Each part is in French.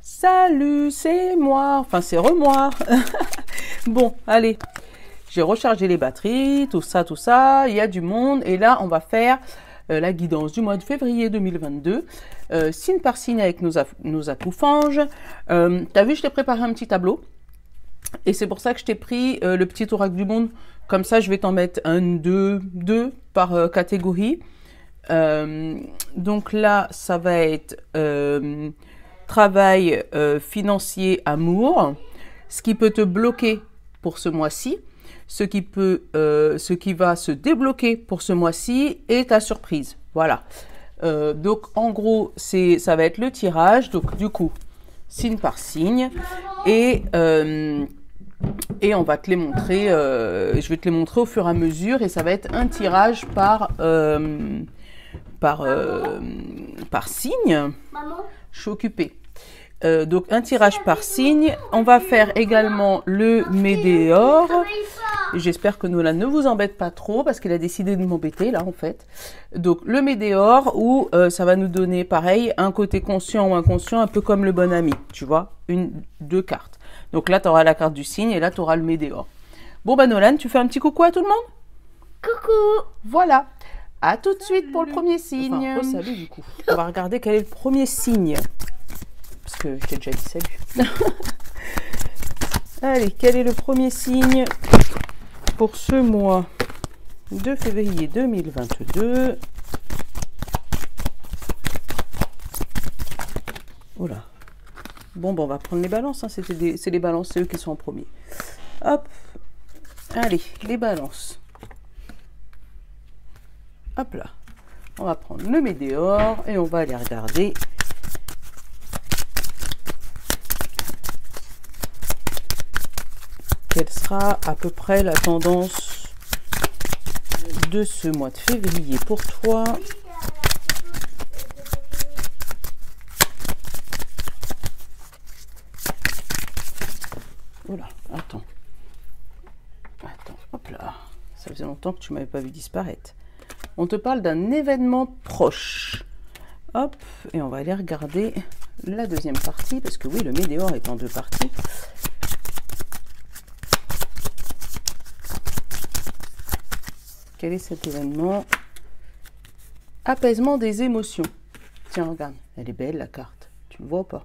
Salut, c'est moi. Enfin, c'est moi. Bon, allez. J'ai rechargé les batteries, tout ça, tout ça. Il y a du monde. Et là, on va faire la guidance du mois de février 2022. Signe par signe avec nos atoufanges. T'as vu, je t'ai préparé un petit tableau. Et c'est pour ça que je t'ai pris le petit oracle du monde. Comme ça, je vais t'en mettre un, deux par catégorie. Donc là, ça va être travail financier, amour. Ce qui peut te bloquer pour ce mois-ci. Ce qui va se débloquer pour ce mois-ci et ta surprise. Voilà. Donc, en gros, ça va être le tirage. Donc, du coup, signe par signe. Et on va te les montrer. Je vais te les montrer au fur et à mesure. Et ça va être un tirage par signe. Je suis occupée. Donc, un tirage par signe. On va faire également le météore. J'espère que Nolan ne vous embête pas trop parce qu'il a décidé de m'embêter là en fait. Donc le météore où ça va nous donner pareil un côté conscient ou inconscient un peu comme le bon ami, tu vois, deux cartes. Donc là tu auras la carte du signe et là tu auras le météore. Bon bah Nolan, tu fais un petit coucou à tout le monde? Coucou. Voilà. À tout de suite pour le premier signe. Enfin, salut du coup. On va regarder quel est le premier signe. Parce que je t'ai déjà dit salut. Allez, quel est le premier signe pour ce mois de février 2022? Oula. Bon, on va prendre les balances. Hein. C'est les balances, c'est eux qui sont en premier. Hop. Allez, les balances. Hop là. On va prendre le météore et on va aller regarder. Quelle sera à peu près la tendance de ce mois de février pour toi? Oula, attends, hop là. Ça faisait longtemps que tu m'avais pas vu disparaître. On te parle d'un événement proche. Hop, et on va aller regarder la deuxième partie, parce que oui, le météore est en deux parties. Quel est cet événement? Apaisement des émotions. Tiens, regarde, elle est belle la carte. Tu le vois ou pas?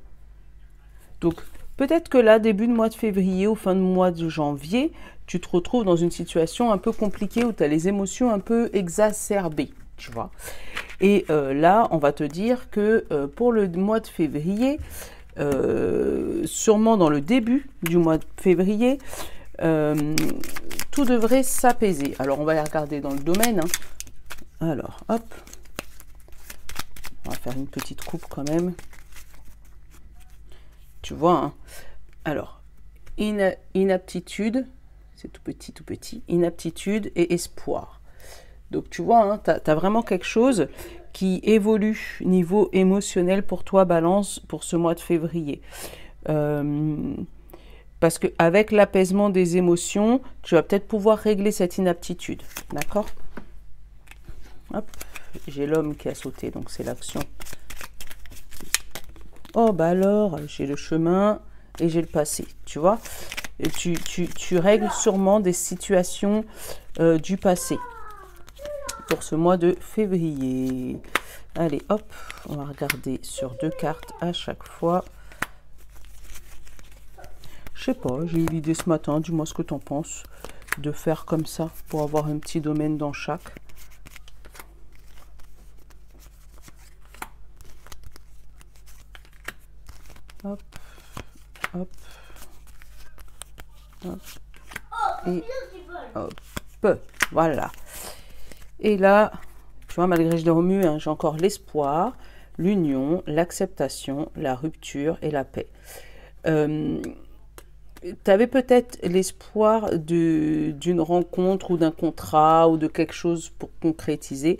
Donc, peut-être que là, début de mois de février ou fin de mois de janvier, tu te retrouves dans une situation un peu compliquée où tu as les émotions un peu exacerbées, tu vois. Et là, on va te dire que pour le mois de février, sûrement dans le début du mois de février, tout devrait s'apaiser. Alors, on va aller regarder dans le domaine. Hein. Alors, hop. On va faire une petite coupe quand même. Tu vois, hein. Alors, inaptitude, c'est tout petit. Inaptitude et espoir. Donc, tu vois, hein, tu as vraiment quelque chose qui évolue niveau émotionnel pour toi, Balance, pour ce mois de février. Parce qu'avec l'apaisement des émotions, tu vas peut-être pouvoir régler cette inaptitude. D'accord? Hop, j'ai l'homme qui a sauté, donc c'est l'action. Oh, bah alors, j'ai le chemin et j'ai le passé, tu vois? Et tu règles sûrement des situations du passé pour ce mois de février. Allez, hop, on va regarder sur deux cartes à chaque fois. Je sais pas, j'ai eu l'idée ce matin, dis-moi ce que tu en penses, de faire comme ça pour avoir un petit domaine dans chaque. Hop, hop, hop, et hop, voilà. Et là, tu vois, malgré que je l'ai remué, hein, j'ai encore l'espoir, l'union, l'acceptation, la rupture et la paix. Tu avais peut-être l'espoir d'une rencontre ou d'un contrat ou de quelque chose pour concrétiser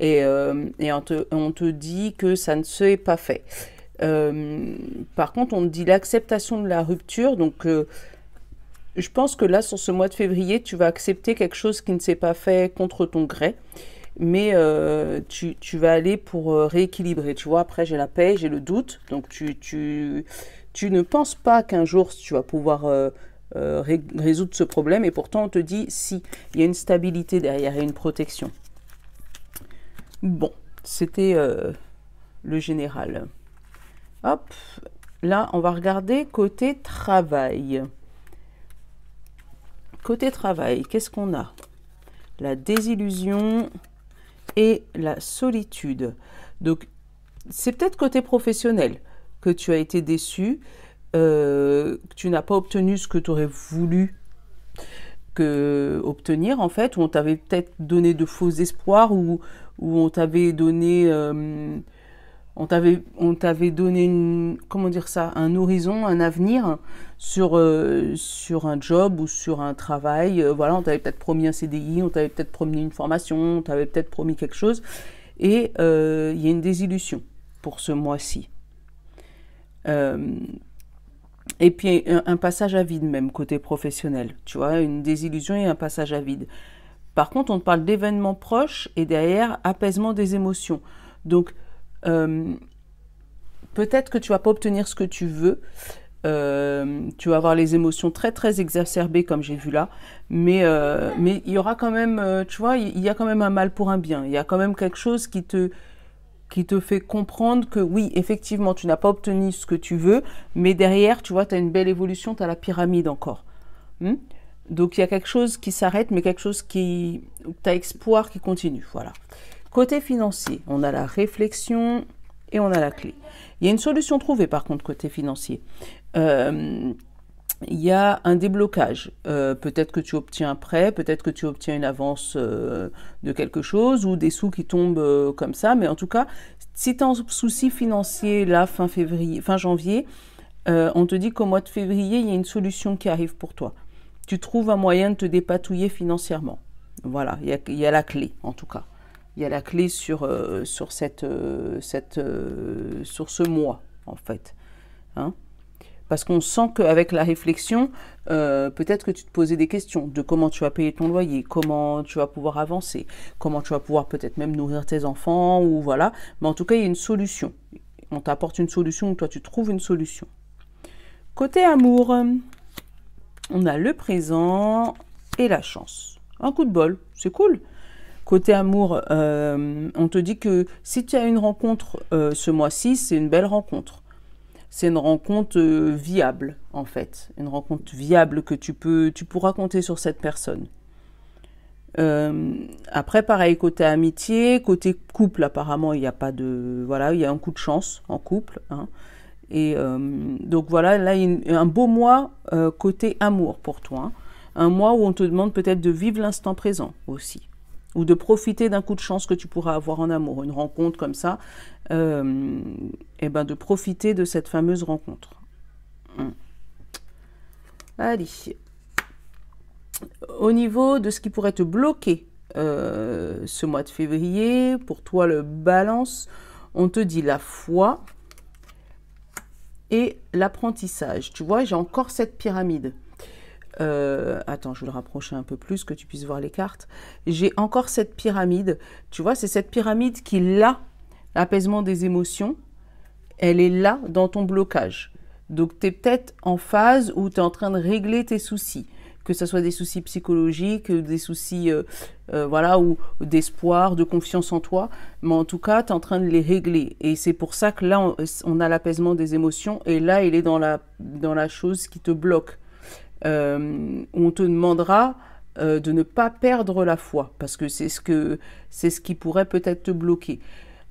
et on te dit que ça ne s'est pas fait. Par contre, on te dit l'acceptation de la rupture. Donc, je pense que là, sur ce mois de février, tu vas accepter quelque chose qui ne s'est pas fait contre ton gré. mais tu vas aller pour rééquilibrer. Tu vois, après j'ai la paix, j'ai le doute, donc tu ne penses pas qu'un jour tu vas pouvoir résoudre ce problème, et pourtant on te dit si, il y a une stabilité derrière et une protection. Bon, c'était le général. Hop, là on va regarder côté travail. Côté travail, qu'est-ce qu'on a? La désillusion et la solitude. Donc, c'est peut-être côté professionnel que tu as été déçu, que tu n'as pas obtenu ce que tu aurais voulu obtenir, en fait, où on t'avait peut-être donné de faux espoirs, ou on t'avait donné... on t'avait donné comment dire ça, un horizon, un avenir sur un job ou sur un travail. Voilà, on t'avait peut-être promis un CDI, on t'avait peut-être promis une formation, on t'avait peut-être promis quelque chose. Et il y a une désillusion pour ce mois-ci. Et puis un passage à vide même côté professionnel. Tu vois, une désillusion et un passage à vide. Par contre, on te parle d'événements proches et derrière, apaisement des émotions. Donc, peut-être que tu vas pas obtenir ce que tu veux, tu vas avoir les émotions très très exacerbées comme j'ai vu là, mais il y aura quand même, tu vois, il y a quand même un mal pour un bien, il y a quand même quelque chose qui te fait comprendre que oui, effectivement, tu n'as pas obtenu ce que tu veux, mais derrière, tu vois, tu as une belle évolution, tu as la pyramide encore. Donc il y a quelque chose qui s'arrête, mais quelque chose qui, tu as espoir qui continue, voilà. Côté financier, on a la réflexion et on a la clé. Il y a une solution trouvée par contre côté financier. Il y a un déblocage. Peut-être que tu obtiens un prêt, peut-être que tu obtiens une avance de quelque chose ou des sous qui tombent comme ça. Mais en tout cas, si tu es en souci financier là, fin janvier, on te dit qu'au mois de février, il y a une solution qui arrive pour toi. Tu trouves un moyen de te dépatouiller financièrement. Voilà, il y a la clé en tout cas. Il y a la clé sur ce mois, en fait. Hein? Parce qu'on sent qu'avec la réflexion, peut-être que tu te posais des questions de comment tu vas payer ton loyer, comment tu vas pouvoir avancer, comment tu vas pouvoir peut-être même nourrir tes enfants, ou voilà. Mais en tout cas, il y a une solution. On t'apporte une solution, ou toi, tu trouves une solution. Côté amour, on a le présent et la chance. Un coup de bol, c'est cool. Côté amour, on te dit que si tu as une rencontre ce mois-ci, c'est une belle rencontre. C'est une rencontre viable, en fait. Une rencontre viable que tu pourras compter sur cette personne. Après, pareil, côté amitié, côté couple, apparemment, il n'y a pas de... Voilà, il y a un coup de chance en couple. Hein. Et donc voilà, là, il y a un beau mois côté amour pour toi. Hein. Un mois où on te demande peut-être de vivre l'instant présent aussi. Ou de profiter d'un coup de chance que tu pourras avoir en amour, une rencontre comme ça, et ben de profiter de cette fameuse rencontre. Allez. Au niveau de ce qui pourrait te bloquer ce mois de février, pour toi le balance, on te dit la foi et l'apprentissage. Tu vois, j'ai encore cette pyramide. Attends, je vais le rapprocher un peu plus, que tu puisses voir les cartes. J'ai encore cette pyramide. Tu vois, c'est cette pyramide qui est là, l'apaisement des émotions. Elle est là dans ton blocage. Donc, tu es peut-être en phase où tu es en train de régler tes soucis. Que ce soit des soucis psychologiques, des soucis voilà, ou d'espoir, de confiance en toi. Mais en tout cas, tu es en train de les régler. Et c'est pour ça que là, on a l'apaisement des émotions. Et là, il est dans la chose qui te bloque. On te demandera de ne pas perdre la foi, parce que c'est ce qui pourrait peut-être te bloquer.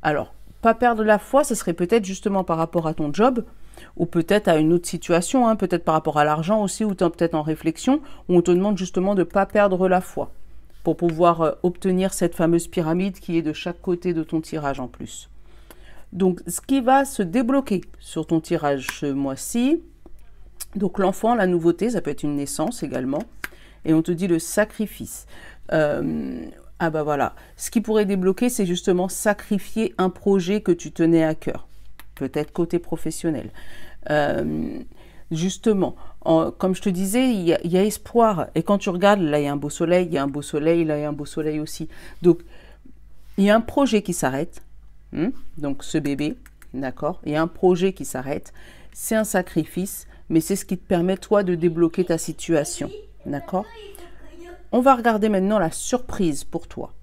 Alors, pas perdre la foi, ce serait peut-être justement par rapport à ton job, ou peut-être à une autre situation, hein, peut-être par rapport à l'argent aussi, où tu es peut-être en réflexion, où on te demande justement de ne pas perdre la foi, pour pouvoir obtenir cette fameuse pyramide qui est de chaque côté de ton tirage en plus. Donc, ce qui va se débloquer sur ton tirage ce mois-ci, donc l'enfant, la nouveauté, ça peut être une naissance également. Et on te dit le sacrifice. Ah bah voilà. Ce qui pourrait débloquer, c'est justement sacrifier un projet que tu tenais à cœur. Peut-être côté professionnel. Justement, comme je te disais, il y a espoir. Et quand tu regardes, là il y a un beau soleil, il y a un beau soleil, là il y a un beau soleil aussi. Donc, il y a un projet qui s'arrête. Donc, ce bébé, d'accord? Il y a un projet qui s'arrête. C'est un sacrifice, mais c'est ce qui te permet, toi, de débloquer ta situation. D'accord? On va regarder maintenant la surprise pour toi.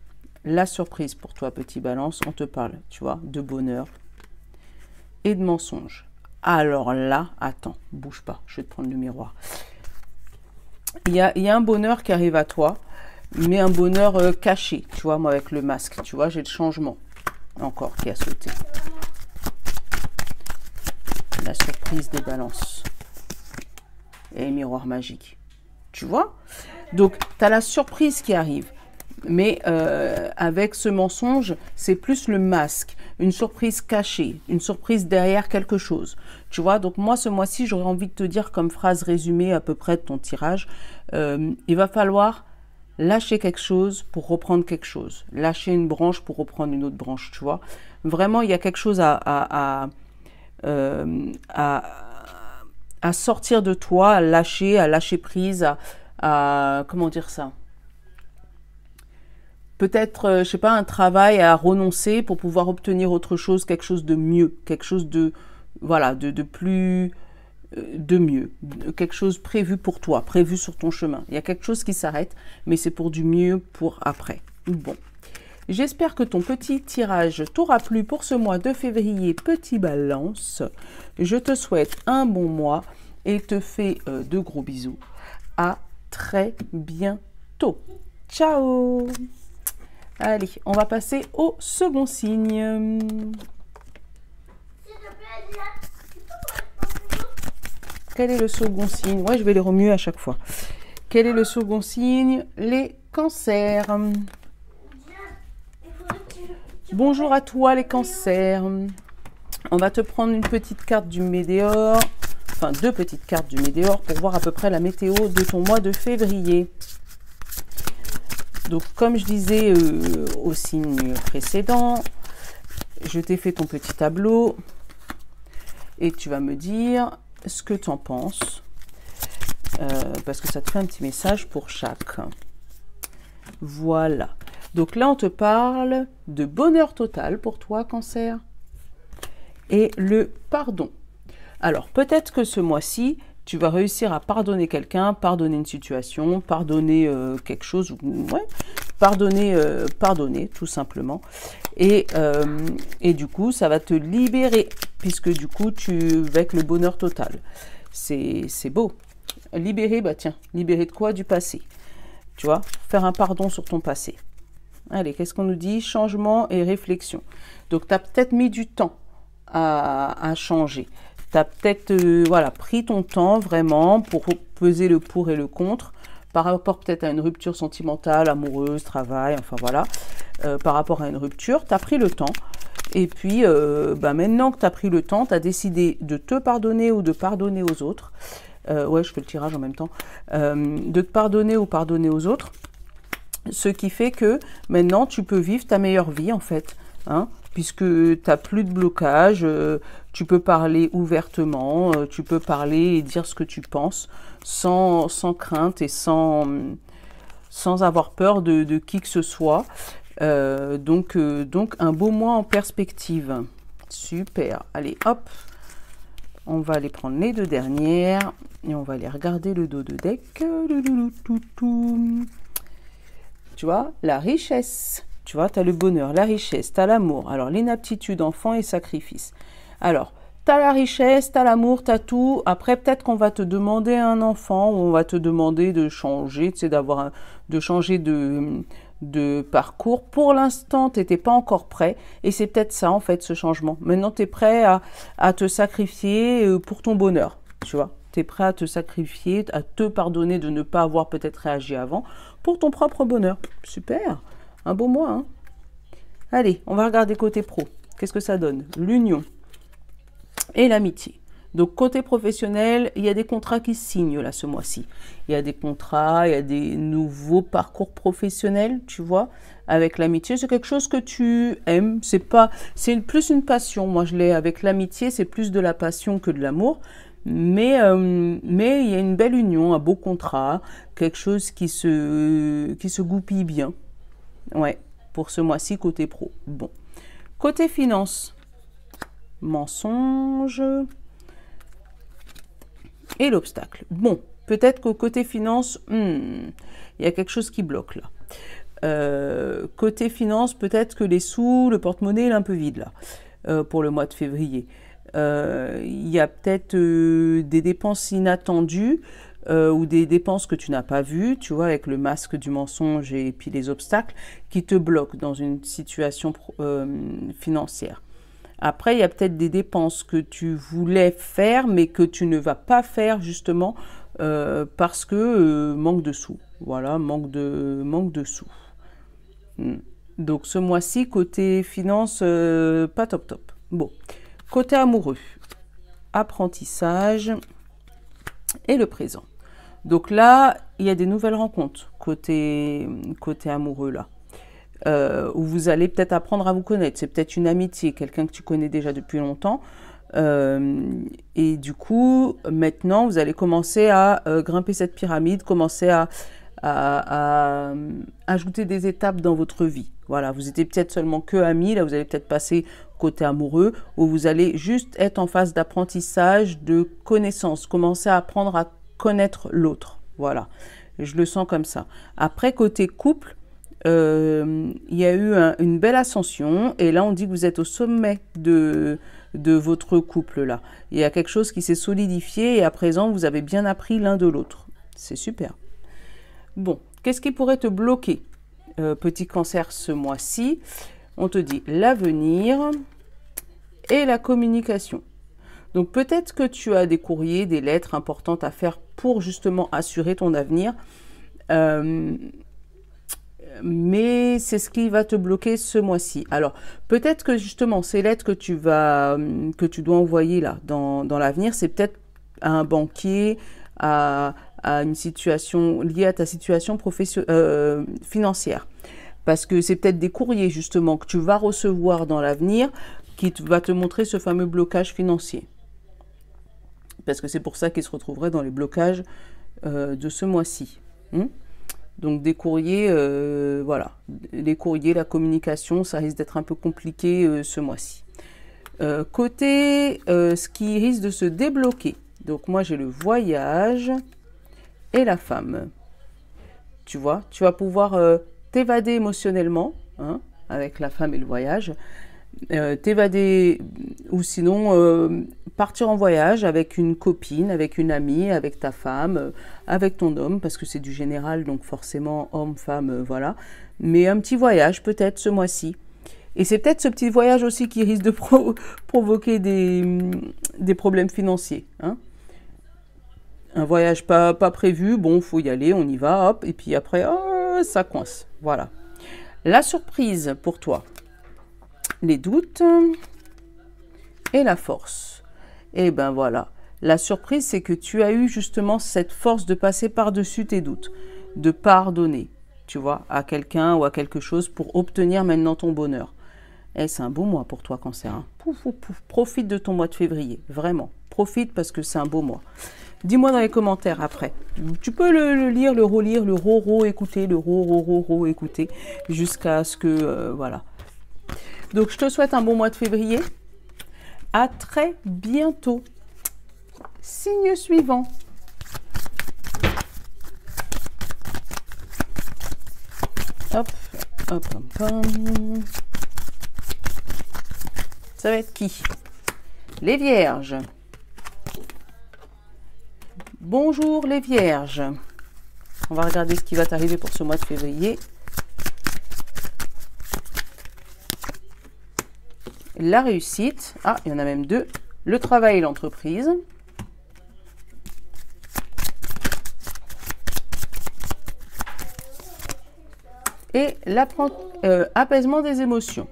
La surprise pour toi, petit balance, on te parle, tu vois, de bonheur et de mensonge. Alors là, attends, bouge pas, je vais te prendre le miroir. Il y a un bonheur qui arrive à toi, mais un bonheur caché, tu vois, moi avec le masque, tu vois, j'ai le changement encore qui a sauté. La surprise des balances. Et les miroirs magiques. Tu vois? Donc, tu as la surprise qui arrive. Mais avec ce mensonge, c'est plus le masque. Une surprise cachée. Une surprise derrière quelque chose. Tu vois? Donc, moi, ce mois-ci, j'aurais envie de te dire comme phrase résumée à peu près de ton tirage. Il va falloir lâcher quelque chose pour reprendre quelque chose. Lâcher une branche pour reprendre une autre branche. Tu vois? Vraiment, il y a quelque chose à sortir de toi, à lâcher prise, comment dire ça? Peut-être, je sais pas, un travail à renoncer pour pouvoir obtenir autre chose, quelque chose de mieux, quelque chose de, voilà, de plus, de mieux, quelque chose prévu pour toi, prévu sur ton chemin. Il y a quelque chose qui s'arrête, mais c'est pour du mieux pour après. Bon. J'espère que ton petit tirage t'aura plu pour ce mois de février, petit balance. Je te souhaite un bon mois et te fais de gros bisous. À très bientôt. Ciao! Allez, on va passer au second signe. Quel est le second signe? Ouais, je vais les remuer à chaque fois. Quel est le second signe? Les cancers. Bonjour à toi les cancers. On va te prendre une petite carte du Météor, enfin 2 petites cartes du Météor pour voir à peu près la météo de ton mois de février. Donc comme je disais au signe précédent, je t'ai fait ton petit tableau et tu vas me dire ce que tu en penses parce que ça te fait un petit message pour chaque. Voilà. Donc là, on te parle de bonheur total pour toi, cancer, et le pardon. Alors, peut-être que ce mois-ci, tu vas réussir à pardonner quelqu'un, pardonner une situation, pardonner quelque chose, ouais, pardonner tout simplement. Et du coup, ça va te libérer, puisque du coup, tu vas avec le bonheur total. C'est beau. Libérer, bah tiens, libérer de quoi? Du passé. Tu vois, faire un pardon sur ton passé. Allez, qu'est-ce qu'on nous dit? Changement et réflexion. Donc, tu as peut-être mis du temps à changer. Tu as peut-être voilà, pris ton temps vraiment pour peser le pour et le contre par rapport peut-être à une rupture sentimentale, amoureuse, travail, enfin voilà. Par rapport à une rupture, tu as pris le temps. Et puis, maintenant que tu as pris le temps, tu as décidé de te pardonner ou de pardonner aux autres. Ouais, je fais le tirage en même temps. De te pardonner ou pardonner aux autres. Ce qui fait que maintenant, tu peux vivre ta meilleure vie, en fait. Hein, puisque tu n'as plus de blocage, tu peux parler ouvertement, tu peux parler et dire ce que tu penses sans crainte et sans avoir peur de qui que ce soit. Donc, un beau mois en perspective. Super. Allez, hop. On va aller prendre les 2 dernières et on va aller regarder le dos de deck. Tu vois, la richesse. Tu vois, tu as le bonheur, la richesse, tu as l'amour. Alors, l'inaptitude, enfant et sacrifice. Alors, tu as la richesse, tu as l'amour, tu as tout. Après, peut-être qu'on va te demander un enfant ou on va te demander de changer, tu sais, de changer de parcours. Pour l'instant, tu n'étais pas encore prêt. Et c'est peut-être ça, en fait, ce changement. Maintenant, tu es prêt à te sacrifier pour ton bonheur, tu vois. Tu es prêt à te sacrifier, à te pardonner de ne pas avoir peut-être réagi avant pour ton propre bonheur. Super, un beau mois. Hein. Allez, on va regarder côté pro. Qu'est-ce que ça donne? L'union et l'amitié. Donc, côté professionnel, il y a des contrats qui se signent là ce mois-ci. Il y a des contrats, il y a des nouveaux parcours professionnels, tu vois. Avec l'amitié, c'est quelque chose que tu aimes. C'est plus une passion. Moi, je l'ai avec l'amitié, c'est plus de la passion que de l'amour. Mais il y a une belle union, un beau contrat, quelque chose qui se goupille bien. Ouais, pour ce mois-ci côté pro. Bon. Côté finance, mensonge et l'obstacle. Bon, peut-être qu'au côté finance, il y a quelque chose qui bloque là. Côté finance, peut-être que les sous, le porte-monnaie est un peu vide là, pour le mois de février. Il y a peut-être des dépenses inattendues ou des dépenses que tu n'as pas vues, tu vois, avec le masque du mensonge et puis les obstacles qui te bloquent dans une situation financière. Après, il y a peut-être des dépenses que tu voulais faire, mais que tu ne vas pas faire justement parce que manque de sous. Voilà, manque de sous. Donc ce mois-ci, côté finance, pas top top. Bon, côté amoureux, apprentissage et le présent. Donc là, il y a des nouvelles rencontres côté amoureux là. Où vous allez peut-être apprendre à vous connaître. C'est peut-être une amitié, quelqu'un que tu connais déjà depuis longtemps. Et du coup, maintenant, vous allez commencer à grimper cette pyramide, commencer à ajouter des étapes dans votre vie. Voilà, vous étiez peut-être seulement que amis, là vous allez peut-être passer côté amoureux, où vous allez juste être en phase d'apprentissage, de connaissance, commencer à apprendre à connaître l'autre. Voilà, je le sens comme ça. Après, côté couple, il y a eu une belle ascension, et là on dit que vous êtes au sommet de votre couple là. Il y a quelque chose qui s'est solidifié, et à présent vous avez bien appris l'un de l'autre. C'est super. Bon, qu'est-ce qui pourrait te bloquer, petit cancer, ce mois-ci? On te dit l'avenir et la communication. Donc peut-être que tu as des courriers, des lettres importantes à faire pour justement assurer ton avenir. Mais c'est ce qui va te bloquer ce mois-ci. Alors, peut-être que justement, ces lettres que tu dois envoyer là, dans l'avenir, c'est peut-être à un banquier, à une situation liée à ta situation financière. Parce que c'est peut-être des courriers justement que tu vas recevoir dans l'avenir qui va te montrer ce fameux blocage financier. Parce que c'est pour ça qu'il se retrouverait dans les blocages de ce mois-ci. Donc des courriers, voilà, les courriers, la communication, ça risque d'être un peu compliqué ce mois-ci. Côté ce qui risque de se débloquer, donc moi j'ai le voyage et la femme. Tu vois, tu vas pouvoir t'évader émotionnellement, hein, avec la femme et le voyage, t'évader ou sinon partir en voyage avec une copine, avec une amie, avec ta femme, avec ton homme, parce que c'est du général, donc forcément homme, femme, voilà. Mais un petit voyage peut-être ce mois-ci. Et c'est peut-être ce petit voyage aussi qui risque de provoquer des problèmes financiers. Hein. Un voyage pas prévu, bon, faut y aller, on y va, hop, et puis après, oh, ça coince. Voilà. La surprise pour toi. Les doutes et la force. Et ben voilà, la surprise, c'est que tu as eu justement cette force de passer par-dessus tes doutes, de pardonner, tu vois, à quelqu'un ou à quelque chose pour obtenir maintenant ton bonheur. Et c'est un beau mois pour toi, cancer. Hein. Profite de ton mois de février, vraiment. Profite parce que c'est un beau mois. Dis-moi dans les commentaires après. Tu peux le lire, le relire, le écouter, le écouter, jusqu'à ce que, voilà. Donc, je te souhaite un bon mois de février. À très bientôt. Signe suivant. Hop, hop, hop, hop. Ça va être qui? Les Vierges. Bonjour les Vierges. On va regarder ce qui va t'arriver pour ce mois de février. La réussite. Ah, il y en a même deux. Le travail et l'entreprise. Et l'apaisement des émotions.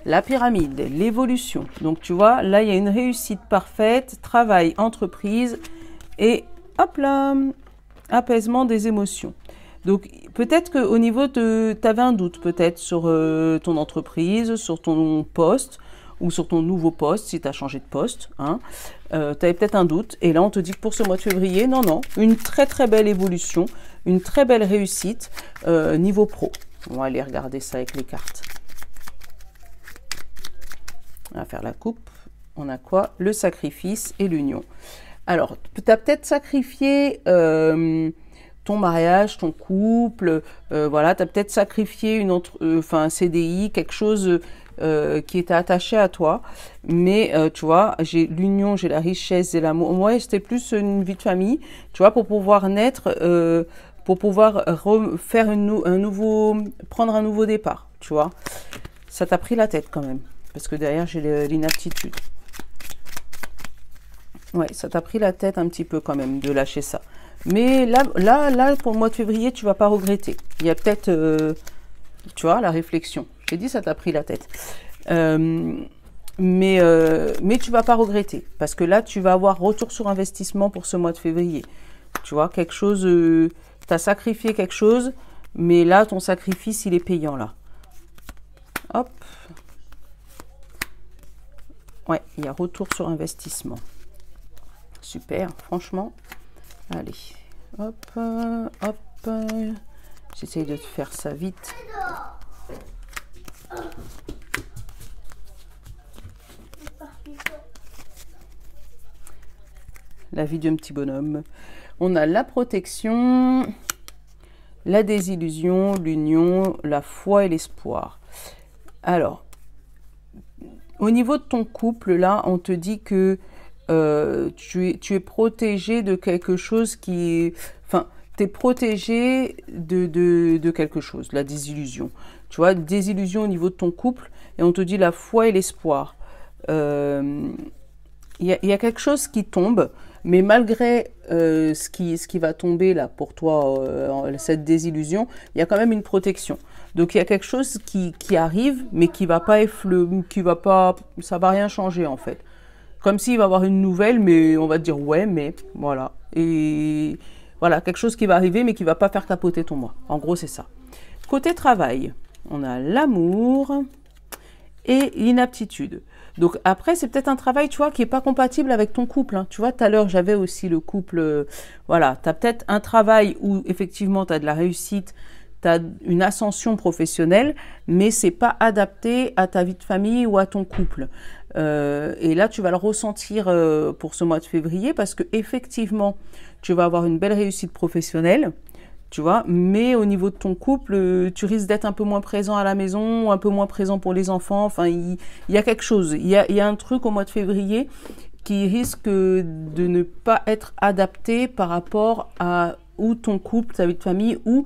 La pyramide, l'évolution. Donc, tu vois, là, il y a une réussite parfaite. Travail, entreprise. Et hop là, apaisement des émotions. Donc, peut-être qu'au niveau de... Tu avais un doute peut-être sur ton entreprise, sur ton poste ou sur ton nouveau poste, si tu as changé de poste. Hein. Tu avais peut-être un doute. Et là, on te dit que pour ce mois de février, non, une très très belle évolution, une très belle réussite niveau pro. On va aller regarder ça avec les cartes. On va faire la coupe. On a quoi? Le sacrifice et l'union. Alors, tu as peut-être sacrifié ton mariage, ton couple, voilà, tu as peut-être sacrifié un CDI, quelque chose qui était attaché à toi, mais tu vois, j'ai l'union, j'ai la richesse et l'amour. Moi, c'était plus une vie de famille, tu vois, pour pouvoir naître, pour pouvoir faire prendre un nouveau départ, tu vois. Ça t'a pris la tête quand même, parce que derrière, j'ai l'inaptitude. Ouais, ça t'a pris la tête un petit peu quand même de lâcher ça. Mais là, pour le mois de février, tu vas pas regretter. Il y a peut-être, tu vois, la réflexion. J'ai dit, ça t'a pris la tête. Mais tu vas pas regretter. Parce que là, tu vas avoir retour sur investissement pour ce mois de février. Tu vois, quelque chose, tu as sacrifié quelque chose, mais là, ton sacrifice, il est payant, là. Hop. Ouais, il y a retour sur investissement. Super, franchement. Allez, hop, hop. J'essaye de faire ça vite. La vie d'un petit bonhomme. On a la protection, la désillusion, l'union, la foi et l'espoir. Alors, au niveau de ton couple, là, on te dit que tu es protégé de quelque chose qui est... Enfin, tu es protégé de quelque chose, la désillusion. Tu vois, désillusion au niveau de ton couple, et on te dit la foi et l'espoir. Il y a quelque chose qui tombe, mais malgré ce qui va tomber là pour toi, cette désillusion, il y a quand même une protection. Donc il y a quelque chose qui arrive, mais qui va pas ça va rien changer en fait. Comme s'il va y avoir une nouvelle, mais on va te dire ouais, mais voilà. Et voilà, quelque chose qui va arriver, mais qui va pas faire capoter ton mois. En gros, c'est ça. Côté travail, on a l'amour et l'inaptitude. Donc après, c'est peut-être un travail, tu vois, qui est pas compatible avec ton couple. Hein. Tu vois, tout à l'heure, j'avais aussi le couple. Voilà, tu as peut-être un travail où effectivement, tu as de la réussite, tu as une ascension professionnelle, mais c'est pas adapté à ta vie de famille ou à ton couple. Et là, tu vas le ressentir pour ce mois de février parce que effectivement, tu vas avoir une belle réussite professionnelle, tu vois, mais au niveau de ton couple, tu risques d'être un peu moins présent à la maison, un peu moins présent pour les enfants. Enfin, il y a quelque chose. Il y a un truc au mois de février qui risque de ne pas être adapté par rapport à ou ton couple, ta vie de famille, ou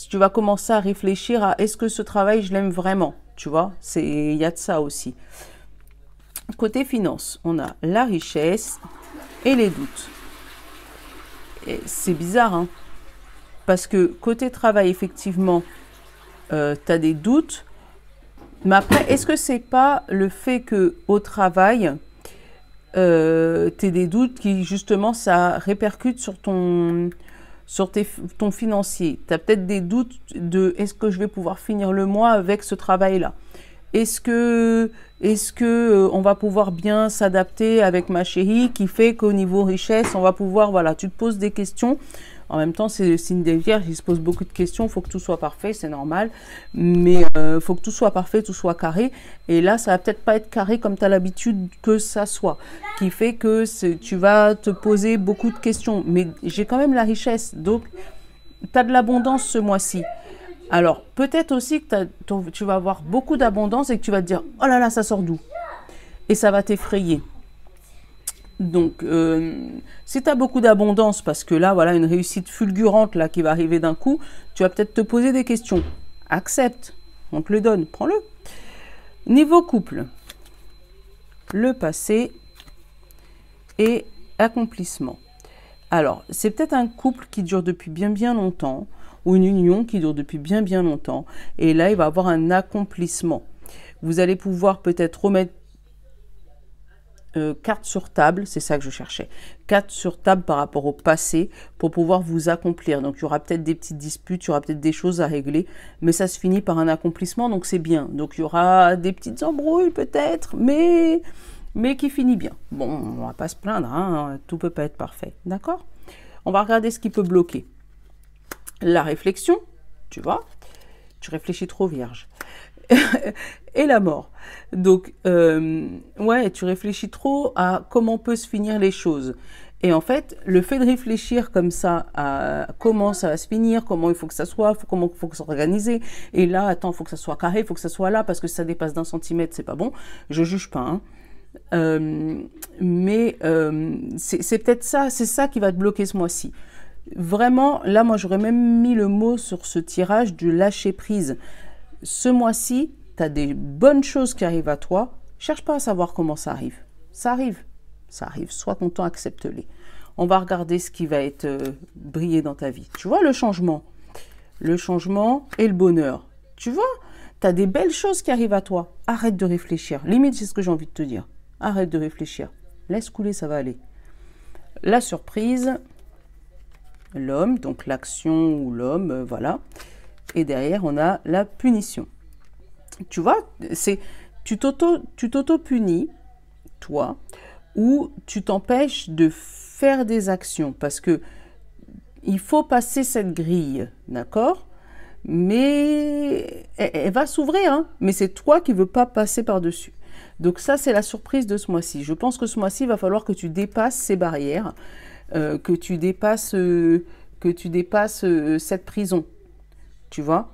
tu vas commencer à réfléchir à est-ce que ce travail, je l'aime vraiment, tu vois. Il y a de ça aussi. Côté finance, on a la richesse et les doutes. C'est bizarre, hein, parce que côté travail, effectivement, tu as des doutes. Mais après, est-ce que c'est pas le fait qu'au travail, tu aies des doutes qui, justement, ça répercute sur ton financier? Tu as peut-être des doutes de est-ce que je vais pouvoir finir le mois avec ce travail-là? Est-ce que on va pouvoir bien s'adapter avec ma chérie qui fait qu'au niveau richesse, on va pouvoir, voilà, tu te poses des questions. En même temps, c'est le signe des Vierges, ils se posent beaucoup de questions, il faut que tout soit parfait, c'est normal. Mais il faut que tout soit parfait, tout soit carré. Et là, ça va peut-être pas être carré comme tu as l'habitude que ça soit. Qui fait que tu vas te poser beaucoup de questions. Mais j'ai quand même la richesse, donc tu as de l'abondance ce mois-ci. Alors, peut-être aussi que tu vas avoir beaucoup d'abondance et que tu vas te dire « Oh là là, ça sort d'où ?» Et ça va t'effrayer. Donc, si tu as beaucoup d'abondance, parce que là, voilà, une réussite fulgurante là, qui va arriver d'un coup, tu vas peut-être te poser des questions. Accepte, on te le donne, prends-le. Niveau couple, le passé et accomplissement. Alors, c'est peut-être un couple qui dure depuis bien longtemps, ou une union qui dure depuis bien longtemps, et là, il va avoir un accomplissement. Vous allez pouvoir peut-être remettre carte sur table, c'est ça que je cherchais, carte sur table par rapport au passé pour pouvoir vous accomplir. Donc il y aura peut-être des petites disputes, il y aura peut-être des choses à régler, mais ça se finit par un accomplissement, donc c'est bien. Donc il y aura des petites embrouilles peut-être, mais qui finit bien. Bon, on va pas se plaindre, hein, tout peut pas être parfait, d'accord? On va regarder ce qui peut bloquer. La réflexion, tu vois, tu réfléchis trop, Vierge. Et la mort. Donc, ouais, tu réfléchis trop à comment peut se finir les choses. Et en fait, le fait de réfléchir comme ça à comment ça va se finir, comment il faut que ça soit, comment il faut que ça soit organisé, et là, attends, il faut que ça soit carré, il faut que ça soit là, parce que si ça dépasse d'1 centimètre, c'est pas bon. Je juge pas, hein. Mais c'est peut-être ça, c'est ça qui va te bloquer ce mois-ci. Vraiment, là, moi, j'aurais même mis le mot sur ce tirage du lâcher prise. Ce mois-ci, tu as des bonnes choses qui arrivent à toi. Cherche pas à savoir comment ça arrive. Ça arrive. Ça arrive. Sois content, accepte-les. On va regarder ce qui va être brillé dans ta vie. Tu vois le changement et le bonheur. Tu vois, tu as des belles choses qui arrivent à toi. Arrête de réfléchir. Limite, c'est ce que j'ai envie de te dire. Arrête de réfléchir. Laisse couler, ça va aller. La surprise, l'homme, donc l'action ou l'homme, voilà. Et derrière, on a la punition. Tu vois, tu t'auto-punis, toi, ou tu t'empêches de faire des actions parce que il faut passer cette grille, d'accord? Mais elle va s'ouvrir, hein, mais c'est toi qui ne veux pas passer par-dessus. Donc ça, c'est la surprise de ce mois-ci. Je pense que ce mois-ci, il va falloir que tu dépasses ces barrières, que tu dépasses cette prison. Tu vois?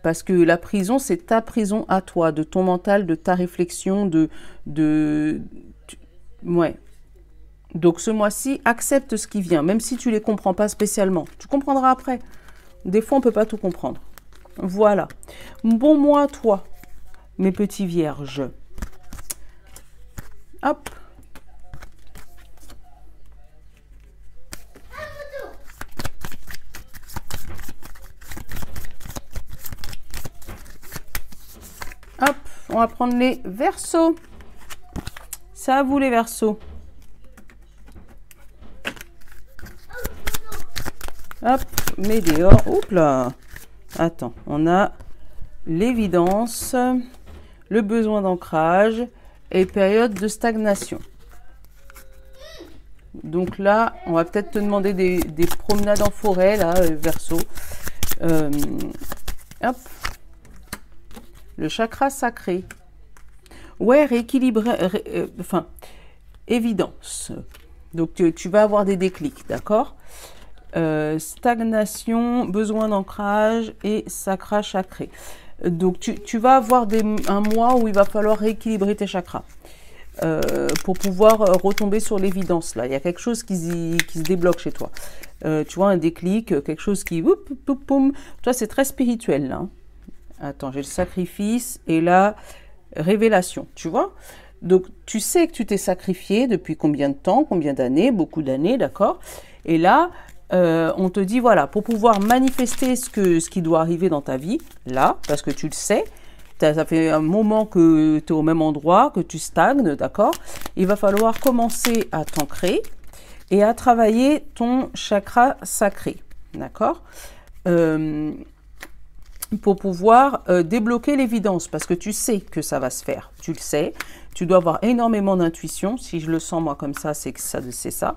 Parce que la prison, c'est ta prison à toi, de ton mental, de ta réflexion, ouais. Donc ce mois-ci, accepte ce qui vient, même si tu ne les comprends pas spécialement. Tu comprendras après. Des fois, on ne peut pas tout comprendre. Voilà. Bon mois à toi, mes petits vierges. Hop. Hop, on va prendre les Verseaux. C'est à vous les Verseaux. Hop, Météore. Oups là. Attends, on a l'évidence, le besoin d'ancrage et période de stagnation. Donc là, on va peut-être te demander des promenades en forêt, là, Verseau. Hop. Le chakra sacré. Ouais, rééquilibrer, enfin, évidence. Donc, tu vas avoir des déclics, d'accord? Stagnation, besoin d'ancrage et sacra sacré. Donc, tu vas avoir un mois où il va falloir rééquilibrer tes chakras pour pouvoir retomber sur l'évidence. Là, il y a quelque chose qui se débloque chez toi. Tu vois, un déclic, quelque chose qui... Toi, c'est très spirituel, là. Attends, j'ai le sacrifice et la révélation, tu vois? Donc, tu sais que tu t'es sacrifié depuis combien de temps, combien d'années, beaucoup d'années, d'accord? Et là, on te dit, voilà, pour pouvoir manifester ce qui doit arriver dans ta vie, là, parce que tu le sais, ça fait un moment que tu es au même endroit, que tu stagnes, d'accord? Il va falloir commencer à t'ancrer et à travailler ton chakra sacré, d'accord? Pour pouvoir débloquer l'évidence, parce que tu sais que ça va se faire, tu le sais, tu dois avoir énormément d'intuition, si je le sens moi comme ça, c'est ça,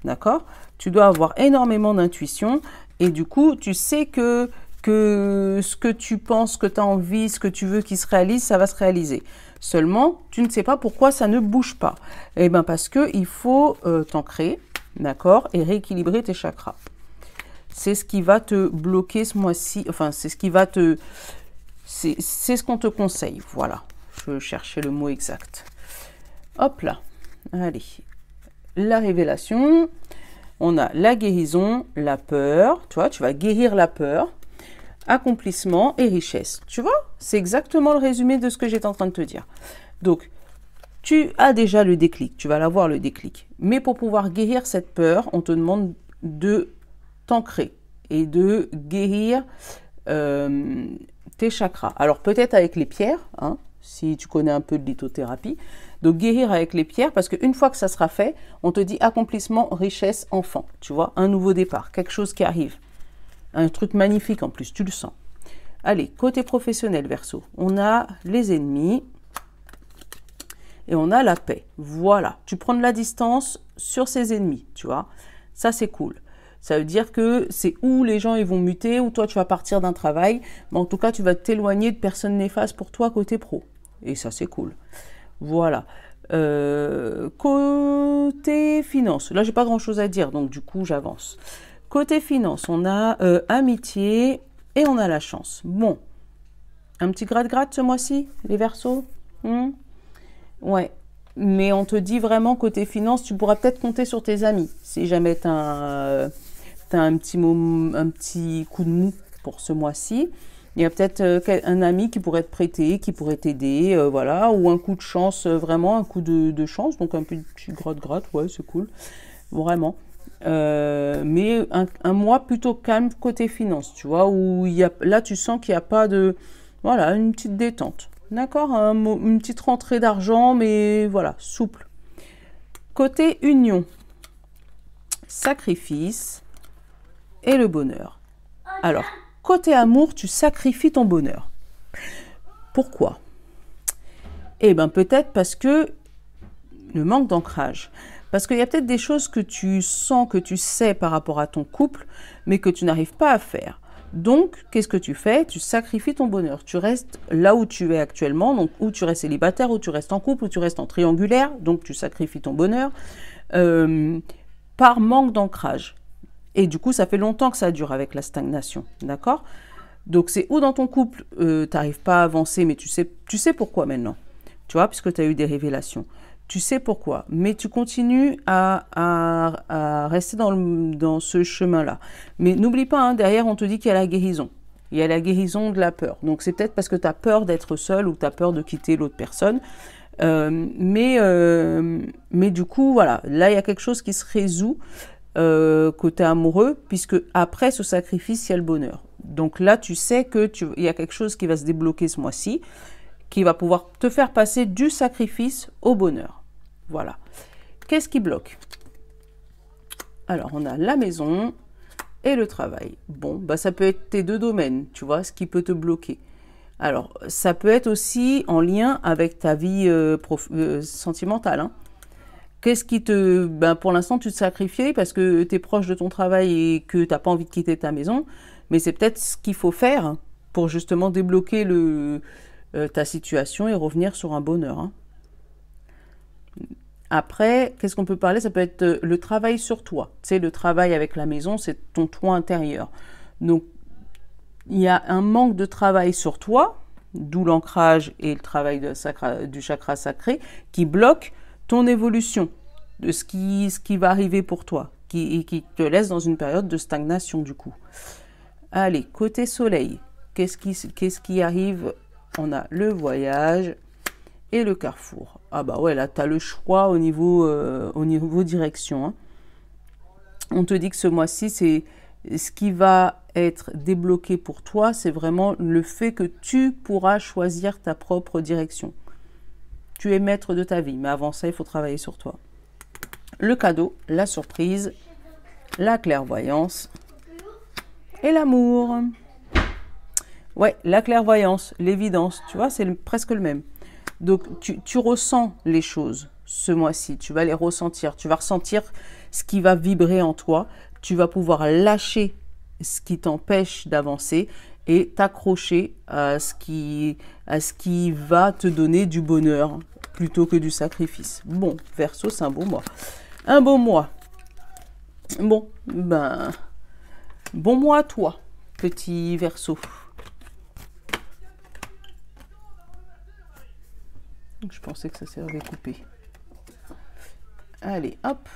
d'accord? Tu dois avoir énormément d'intuition, et du coup, tu sais que ce que tu penses, que tu as envie, ce que tu veux qui se réalise, ça va se réaliser. Seulement, tu ne sais pas pourquoi ça ne bouge pas. Eh bien, parce qu'il faut t'ancrer, d'accord, et rééquilibrer tes chakras. C'est ce qui va te bloquer ce mois-ci, enfin, c'est ce qui va te... C'est ce qu'on te conseille, voilà. Je cherchais le mot exact. Hop là, allez. La révélation, on a la guérison, la peur, tu vois, tu vas guérir la peur, accomplissement et richesse. Tu vois, c'est exactement le résumé de ce que j'étais en train de te dire. Donc, tu as déjà le déclic, tu vas l'avoir le déclic. Mais pour pouvoir guérir cette peur, on te demande de t'ancrer et de guérir tes chakras. Alors peut-être avec les pierres, hein, si tu connais un peu de lithothérapie, donc guérir avec les pierres, parce qu'une fois que ça sera fait, on te dit accomplissement, richesse, enfant, tu vois, un nouveau départ, quelque chose qui arrive, un truc magnifique en plus, tu le sens. Allez, côté professionnel, Verseau, on a les ennemis et on a la paix. Voilà, tu prends de la distance sur ces ennemis, tu vois, ça c'est cool. Ça veut dire que c'est où les gens ils vont muter, ou toi tu vas partir d'un travail. Mais en tout cas, tu vas t'éloigner de personnes néfastes pour toi côté pro. Et ça, c'est cool. Voilà. Côté finance, là, j'ai pas grand-chose à dire, donc du coup, j'avance. Côté finance, on a amitié et on a la chance. Bon. Un petit gratte-gratte ce mois-ci, les Verseaux? Ouais. Mais on te dit vraiment, côté finance, tu pourras peut-être compter sur tes amis. Si jamais tu as un petit coup de mou pour ce mois-ci. Il y a peut-être un ami qui pourrait te prêter, qui pourrait t'aider, voilà. Ou un coup de chance, vraiment un coup de chance. Donc un petit gratte-gratte, ouais, c'est cool. Vraiment. Mais un mois plutôt calme côté finance, tu vois. Où là, tu sens qu'il n'y a pas de... Voilà, une petite détente. D'accord, une petite rentrée d'argent, mais voilà, souple. Côté union, sacrifice et le bonheur. Alors, côté amour, tu sacrifies ton bonheur. Pourquoi? Eh bien, peut-être parce que le manque d'ancrage. Parce qu'il y a peut-être des choses que tu sens, que tu sais par rapport à ton couple, mais que tu n'arrives pas à faire. Donc, qu'est-ce que tu fais? Tu sacrifies ton bonheur. Tu restes là où tu es actuellement, donc où tu restes célibataire, où tu restes en couple, où tu restes en triangulaire, donc tu sacrifies ton bonheur par manque d'ancrage. Et du coup, ça fait longtemps que ça dure avec la stagnation, d'accord? Donc, c'est où dans ton couple, tu n'arrives pas à avancer, mais tu sais pourquoi maintenant, tu vois, puisque tu as eu des révélations. Tu sais pourquoi, mais tu continues à rester dans ce chemin-là. Mais n'oublie pas, hein, derrière, on te dit qu'il y a la guérison. Il y a la guérison de la peur. Donc, c'est peut-être parce que tu as peur d'être seul ou tu as peur de quitter l'autre personne. Mais du coup, voilà, là, il y a quelque chose qui se résout côté amoureux, puisque après ce sacrifice, il y a le bonheur. Donc là, tu sais qu'il y a quelque chose qui va se débloquer ce mois-ci, qui va pouvoir te faire passer du sacrifice au bonheur. Voilà. Qu'est-ce qui bloque? Alors, on a la maison et le travail. Bon, bah, ça peut être tes deux domaines, tu vois, ce qui peut te bloquer. Alors, ça peut être aussi en lien avec ta vie sentimentale. Hein. Qu'est-ce qui te... Ben, pour l'instant, tu te sacrifies parce que tu es proche de ton travail et que tu n'as pas envie de quitter ta maison. Mais c'est peut-être ce qu'il faut faire pour justement débloquer ta situation et revenir sur un bonheur. Hein. Après, qu'est-ce qu'on peut parler? Ça peut être le travail sur toi. Tu sais, le travail avec la maison, c'est ton toit intérieur. Donc, il y a un manque de travail sur toi, d'où l'ancrage et le travail du chakra sacré, qui bloque ton évolution, de ce qui va arriver pour toi, qui te laisse dans une période de stagnation du coup. Allez, côté soleil, qu'est-ce qui arrive? On a le voyage et le carrefour. Ah bah ouais, là, tu as le choix au niveau direction. Hein. On te dit que ce mois-ci, c'est ce qui va être débloqué pour toi, c'est vraiment le fait que tu pourras choisir ta propre direction. Tu es maître de ta vie, mais avant ça, il faut travailler sur toi. Le cadeau, la surprise, la clairvoyance et l'amour. Ouais, la clairvoyance, l'évidence, tu vois, c'est presque le même. Donc, tu ressens les choses ce mois-ci, tu vas les ressentir, tu vas ressentir ce qui va vibrer en toi, tu vas pouvoir lâcher ce qui t'empêche d'avancer et t'accrocher à ce qui va te donner du bonheur plutôt que du sacrifice. Bon, Verseau, c'est un beau mois. Un beau mois. Bon, ben, bon mois à toi, petit Verseau. Je pensais que ça s'était coupé. Allez, hop.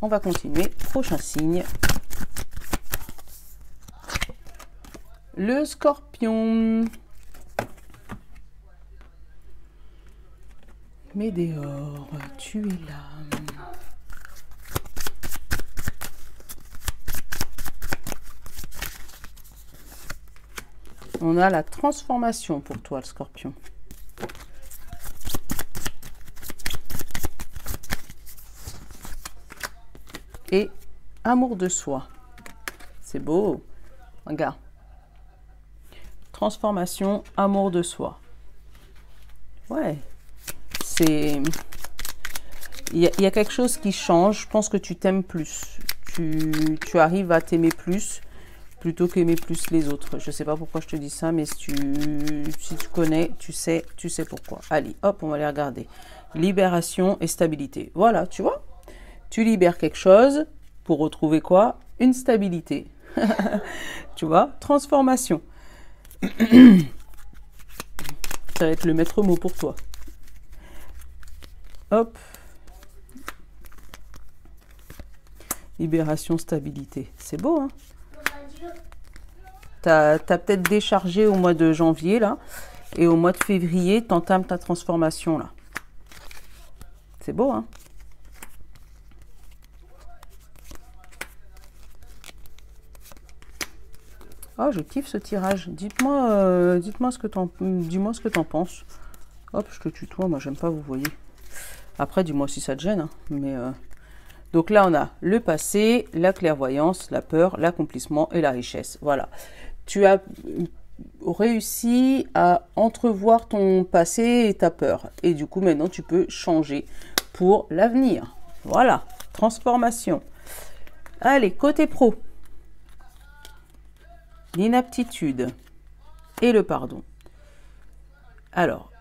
On va continuer. Prochain signe. Le Scorpion. Médéor, tu es là. On a la transformation pour toi, le Scorpion. Et amour de soi. C'est beau. Regarde. Transformation, amour de soi. Ouais. C'est... Il y a quelque chose qui change. Je pense que tu t'aimes plus. tu arrives à t'aimer plus plutôt qu'aimer plus les autres. Je ne sais pas pourquoi je te dis ça, mais si tu connais, tu sais pourquoi. Allez, hop, on va les regarder. Libération et stabilité. Voilà, tu vois, tu libères quelque chose pour retrouver quoi? Une stabilité. Tu vois, transformation. Ça va être le maître mot pour toi. Hop. Libération, stabilité. C'est beau, hein? T'as peut-être déchargé au mois de janvier, là. Et au mois de février, t'entames ta transformation, là. C'est beau, hein? Oh, je kiffe ce tirage. Dis-moi ce que dis-moi ce que t'en penses. Hop, je te tutoie. Moi, j'aime pas, vous voyez. Après, dis-moi si ça te gêne. Hein. Mais donc là, on a le passé, la clairvoyance, la peur, l'accomplissement et la richesse. Voilà. Tu as réussi à entrevoir ton passé et ta peur. Et du coup, maintenant, tu peux changer pour l'avenir. Voilà. Transformation. Allez, côté pro. L'inaptitude et le pardon. Alors,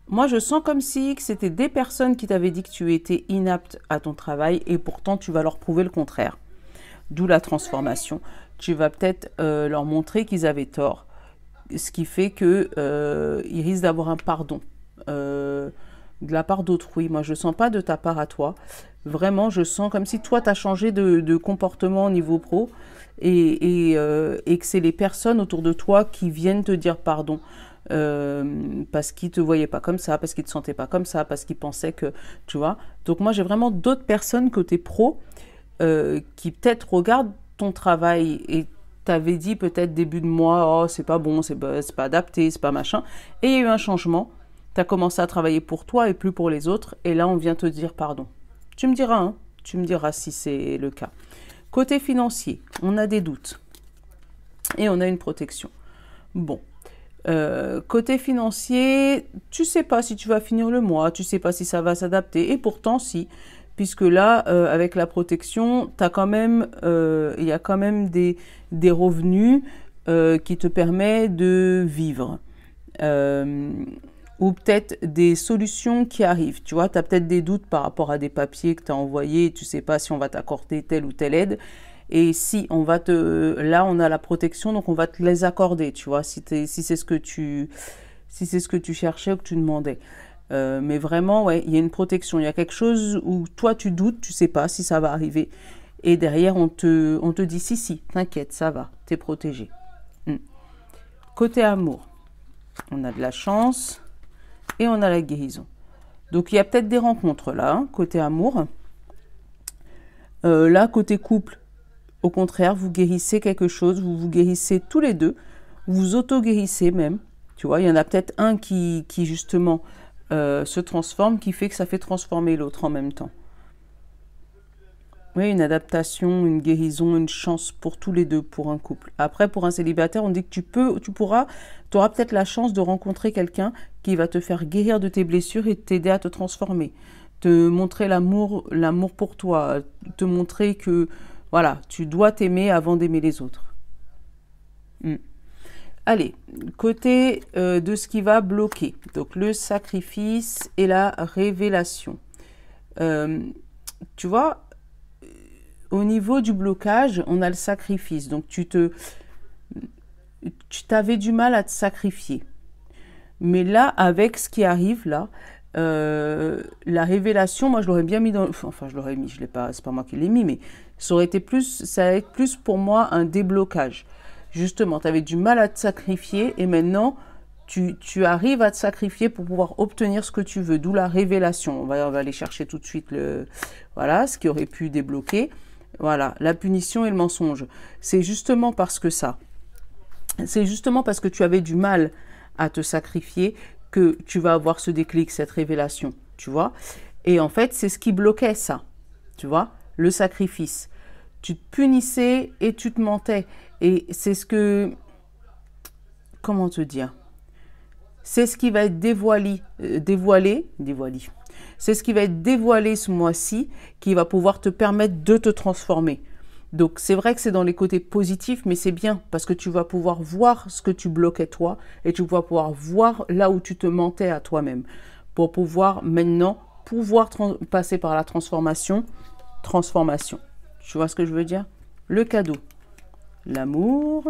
moi je sens comme si c'était des personnes qui t'avaient dit que tu étais inapte à ton travail et pourtant tu vas leur prouver le contraire. D'où la transformation. Tu vas peut-être leur montrer qu'ils avaient tort. Ce qui fait que ils risquent d'avoir un pardon de la part d'autrui. Moi je ne sens pas de ta part à toi. Vraiment, je sens comme si toi tu as changé de comportement au niveau pro. Et que c'est les personnes autour de toi qui viennent te dire pardon parce qu'ils ne te voyaient pas comme ça, parce qu'ils ne te sentaient pas comme ça, parce qu'ils pensaient que, tu vois. Donc moi, j'ai vraiment d'autres personnes côté pro qui peut-être regardent ton travail et t'avais dit peut-être début de mois, oh, c'est pas bon, c'est pas adapté, c'est pas machin. Et il y a eu un changement. Tu as commencé à travailler pour toi et plus pour les autres. Et là, on vient te dire pardon. Tu me diras, hein, tu me diras si c'est le cas. Côté financier, on a des doutes et on a une protection. Bon, côté financier, tu sais pas si tu vas finir le mois, tu sais pas si ça va s'adapter et pourtant si, puisque là, avec la protection, il y a quand même des revenus qui te permettent de vivre. Ou peut-être des solutions qui arrivent. Tu vois, tu as peut-être des doutes par rapport à des papiers que tu as envoyés, tu ne sais pas si on va t'accorder telle ou telle aide. Et si on va là, on a la protection, donc on va te les accorder, tu vois, si c'est ce que tu cherchais ou que tu demandais. Mais vraiment, ouais, il y a une protection. Il y a quelque chose où toi, tu doutes, tu ne sais pas si ça va arriver. Et derrière, on te dit, si, t'inquiète, ça va, tu es protégé. Côté amour, on a de la chance. Et on a la guérison. Donc, il y a peut-être des rencontres là, hein, côté amour. Là, côté couple, au contraire, vous guérissez quelque chose, vous vous guérissez tous les deux, vous vous auto-guérissez même. Tu vois, il y en a peut-être un qui justement se transforme, qui fait que ça fait transformer l'autre en même temps. Oui, une adaptation, une guérison, une chance pour tous les deux, pour un couple. Après, pour un célibataire, on dit que tu auras peut-être la chance de rencontrer quelqu'un qui va te faire guérir de tes blessures et t'aider à te transformer. Te montrer l'amour pour toi, te montrer que, voilà, tu dois t'aimer avant d'aimer les autres. Allez, côté de ce qui va bloquer. Donc, le sacrifice et la révélation. Tu vois, au niveau du blocage, on a le sacrifice. Donc, tu t'avais du mal à te sacrifier. Mais là, avec ce qui arrive, là, la révélation, moi, je l'aurais bien mis dans... Enfin, je l'aurais mis, je l'ai pas, c'est pas moi qui l'ai mis, mais ça va être plus pour moi un déblocage. Justement, tu avais du mal à te sacrifier et maintenant, tu arrives à te sacrifier pour pouvoir obtenir ce que tu veux. D'où la révélation. On va aller chercher tout de suite voilà, ce qui aurait pu débloquer. Voilà, la punition et le mensonge. C'est justement parce que tu avais du mal à te sacrifier que tu vas avoir ce déclic, cette révélation, tu vois. Et en fait, c'est ce qui bloquait ça, tu vois, le sacrifice. Tu te punissais et tu te mentais. Et c'est ce que... Comment te dire? C'est ce qui va être dévoilé. C'est ce qui va être dévoilé ce mois-ci qui va pouvoir te permettre de te transformer. Donc, c'est vrai que c'est dans les côtés positifs, mais c'est bien parce que tu vas pouvoir voir ce que tu bloquais toi et tu vas pouvoir voir là où tu te mentais à toi-même pour pouvoir maintenant passer par la transformation. Tu vois ce que je veux dire? Le cadeau, l'amour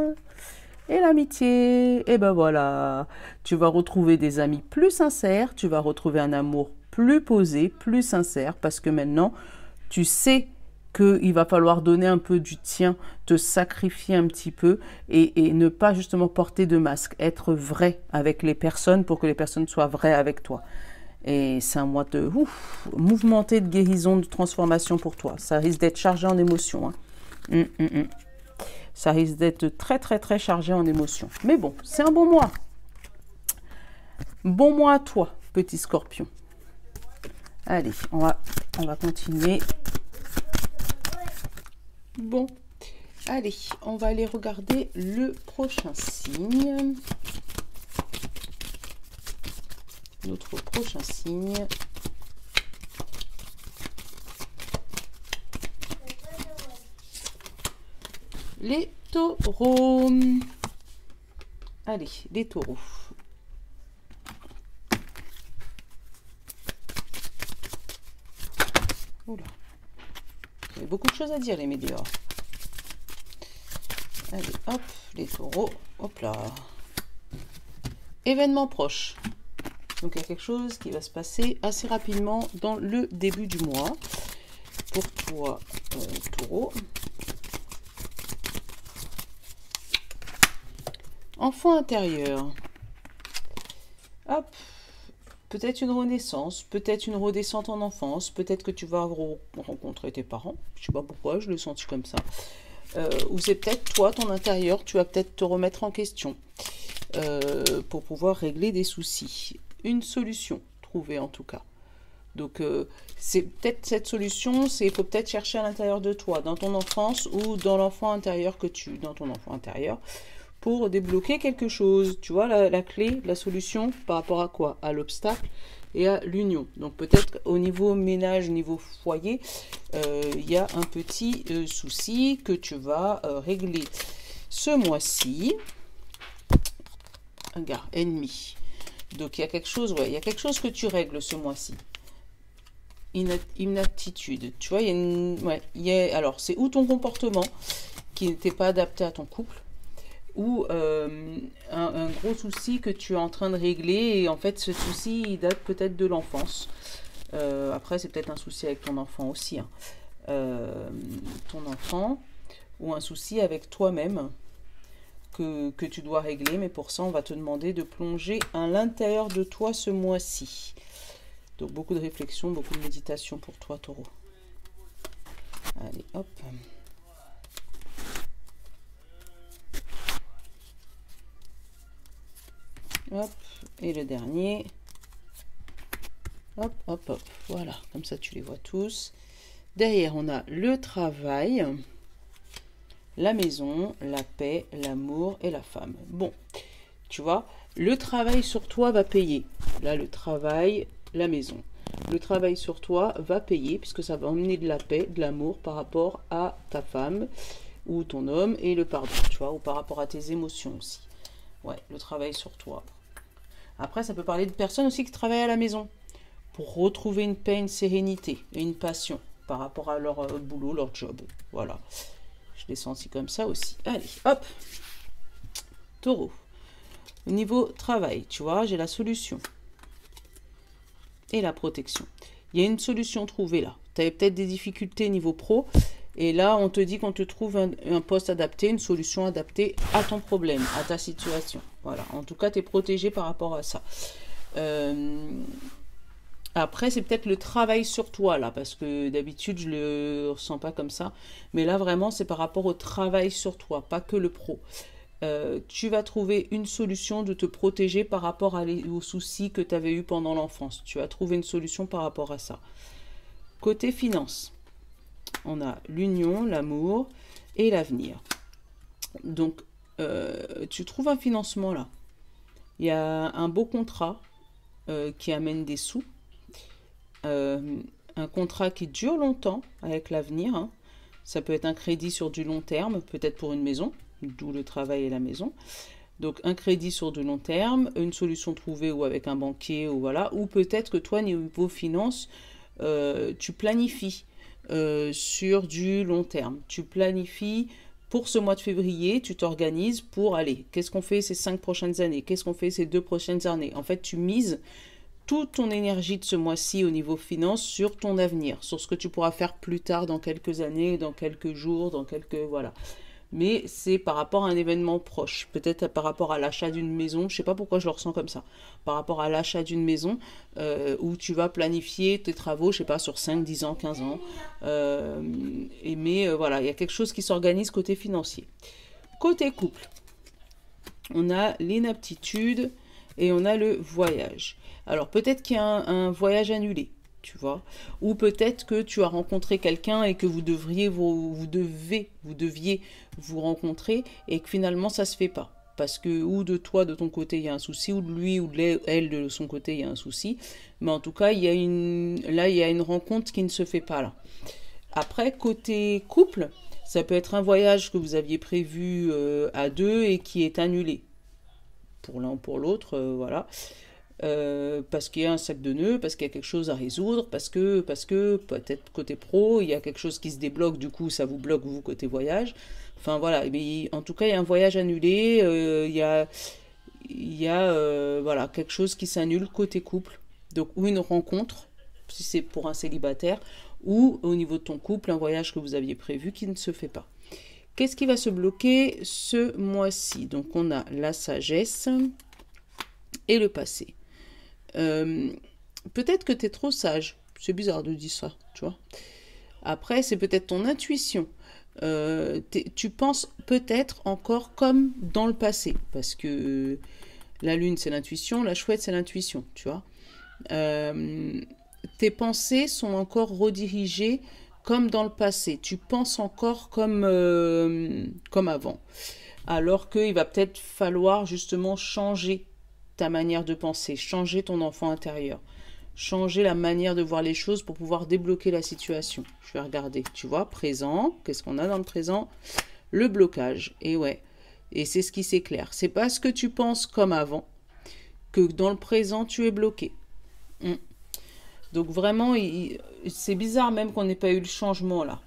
et l'amitié. Et ben voilà, tu vas retrouver des amis plus sincères, tu vas retrouver un amour plus posé, plus sincère parce que maintenant, tu sais qu'il va falloir donner un peu du tien, te sacrifier un petit peu et ne pas justement porter de masque, être vrai avec les personnes pour que les personnes soient vraies avec toi. Et c'est un mois de mouvementé de guérison, de transformation pour toi. Ça risque d'être chargé en émotions. Hein. Ça risque d'être très très très chargé en émotions. Mais bon, c'est un bon mois. Bon mois à toi, petit scorpion. Allez, on va continuer. Bon, allez, on va aller regarder le prochain signe. Notre prochain signe. Les taureaux. Allez, les taureaux. Oula. Il y a beaucoup de choses à dire, les météores. Allez, hop, les taureaux. Hop là. Événement proche. Donc, il y a quelque chose qui va se passer assez rapidement dans le début du mois. Pour toi, taureau. Enfant intérieur. Hop. Peut-être une renaissance, peut-être une redescente en enfance, peut-être que tu vas rencontrer tes parents. Je ne sais pas pourquoi, je l'ai senti comme ça. Ou c'est peut-être toi, ton intérieur, tu vas peut-être te remettre en question pour pouvoir régler des soucis. Une solution trouvée en tout cas. Donc c'est peut-être cette solution, il faut peut-être chercher à l'intérieur de toi, dans ton enfance ou dans l'enfant intérieur dans ton enfant intérieur, pour débloquer quelque chose. Tu vois, la clé, la solution, par rapport à quoi? À l'obstacle et à l'union. Donc peut-être au niveau ménage, niveau foyer, il y a un petit souci que tu vas régler ce mois-ci. Regarde, ennemi. Donc il y a quelque chose, il y a quelque chose que tu règles ce mois-ci. Inaptitude. Tu vois, alors c'est ou ton comportement qui n'était pas adapté à ton couple, ou un gros souci que tu es en train de régler, et en fait ce souci il date peut-être de l'enfance. Après c'est peut-être un souci avec ton enfant aussi, hein. Ton enfant, ou un souci avec toi-même que tu dois régler, mais pour ça on va te demander de plonger à l'intérieur de toi ce mois-ci. Donc beaucoup de réflexion, beaucoup de méditation pour toi, taureau. Allez, hop. Hop, et le dernier. Hop, hop, hop. Voilà, comme ça tu les vois tous. Derrière, on a le travail, la maison, la paix, l'amour et la femme. Bon, tu vois, le travail sur toi va payer. Là, le travail, la maison. Le travail sur toi va payer puisque ça va emmener de la paix, de l'amour par rapport à ta femme ou ton homme, et le pardon, tu vois, ou par rapport à tes émotions aussi. Ouais, le travail sur toi. Après, ça peut parler de personnes aussi qui travaillent à la maison pour retrouver une paix, une sérénité et une passion par rapport à leur boulot, leur job. Voilà. Je l'ai senti comme ça aussi. Allez, hop. Taureau. Au niveau travail, tu vois, j'ai la solution. Et la protection. Il y a une solution trouvée là. Tu avais peut-être des difficultés niveau pro. Et là, on te dit qu'on te trouve un poste adapté, une solution adaptée à ton problème, à ta situation. Voilà. En tout cas, tu es protégé par rapport à ça. Après, c'est peut-être le travail sur toi, là, parce que d'habitude, je ne le ressens pas comme ça. Mais là, vraiment, c'est par rapport au travail sur toi, pas que le pro. Tu vas trouver une solution de te protéger par rapport aux soucis que tu avais eu pendant l'enfance. Tu vas trouver une solution par rapport à ça. Côté finance, on a l'union, l'amour et l'avenir. Donc, tu trouves un financement là. Il y a un beau contrat qui amène des sous. Un contrat qui dure longtemps avec l'avenir, hein. Ça peut être un crédit sur du long terme, peut-être pour une maison, d'où le travail et la maison. Donc un crédit sur du long terme, une solution trouvée ou avec un banquier ou voilà, ou peut-être que toi niveau finance, tu planifies sur du long terme. Tu planifies pour ce mois de février, tu t'organises pour aller. Qu'est-ce qu'on fait ces 5 prochaines années? Qu'est-ce qu'on fait ces 2 prochaines années? En fait, tu mises toute ton énergie de ce mois-ci au niveau finance sur ton avenir, sur ce que tu pourras faire plus tard dans quelques années, dans quelques jours, dans quelques... Voilà. Mais c'est par rapport à un événement proche. Peut-être par rapport à l'achat d'une maison. Je ne sais pas pourquoi je le ressens comme ça. Par rapport à l'achat d'une maison où tu vas planifier tes travaux, je ne sais pas, sur 5, 10 ans, 15 ans. Mais voilà, il y a quelque chose qui s'organise côté financier. Côté couple, on a l'inaptitude et on a le voyage. Alors peut-être qu'il y a un voyage annulé. Tu vois, ou peut-être que tu as rencontré quelqu'un et que vous deviez vous rencontrer et que finalement ça se fait pas parce que ou de toi de ton côté il y a un souci ou de lui ou de elle de son côté il y a un souci, mais en tout cas il y a une rencontre qui ne se fait pas là. Après côté couple, ça peut être un voyage que vous aviez prévu à deux et qui est annulé pour l'un ou pour l'autre, voilà. Parce qu'il y a un sac de nœuds, parce qu'il y a quelque chose à résoudre, parce que peut-être côté pro, il y a quelque chose qui se débloque, du coup ça vous bloque vous côté voyage. Enfin voilà, mais en tout cas il y a un voyage annulé, il y a voilà, quelque chose qui s'annule côté couple, donc ou une rencontre, si c'est pour un célibataire, ou au niveau de ton couple, un voyage que vous aviez prévu qui ne se fait pas. Qu'est-ce qui va se bloquer ce mois-ci? Donc on a la sagesse et le passé. Peut-être que tu es trop sage. C'est bizarre de dire ça, tu vois. Après, c'est peut-être ton intuition. Tu penses peut-être encore comme dans le passé. Parce que la lune, c'est l'intuition. La chouette, c'est l'intuition, tu vois. Tes pensées sont encore redirigées comme dans le passé. Tu penses encore comme avant. Alors qu'il va peut-être falloir justement changer ta manière de penser, changer ton enfant intérieur, changer la manière de voir les choses pour pouvoir débloquer la situation. Je vais regarder, tu vois, présent, qu'est-ce qu'on a dans le présent? Le blocage, et ouais, et c'est ce qui s'éclaire. C'est parce que tu penses comme avant que dans le présent, tu es bloqué. Donc vraiment, c'est bizarre même qu'on n'ait pas eu le changement là.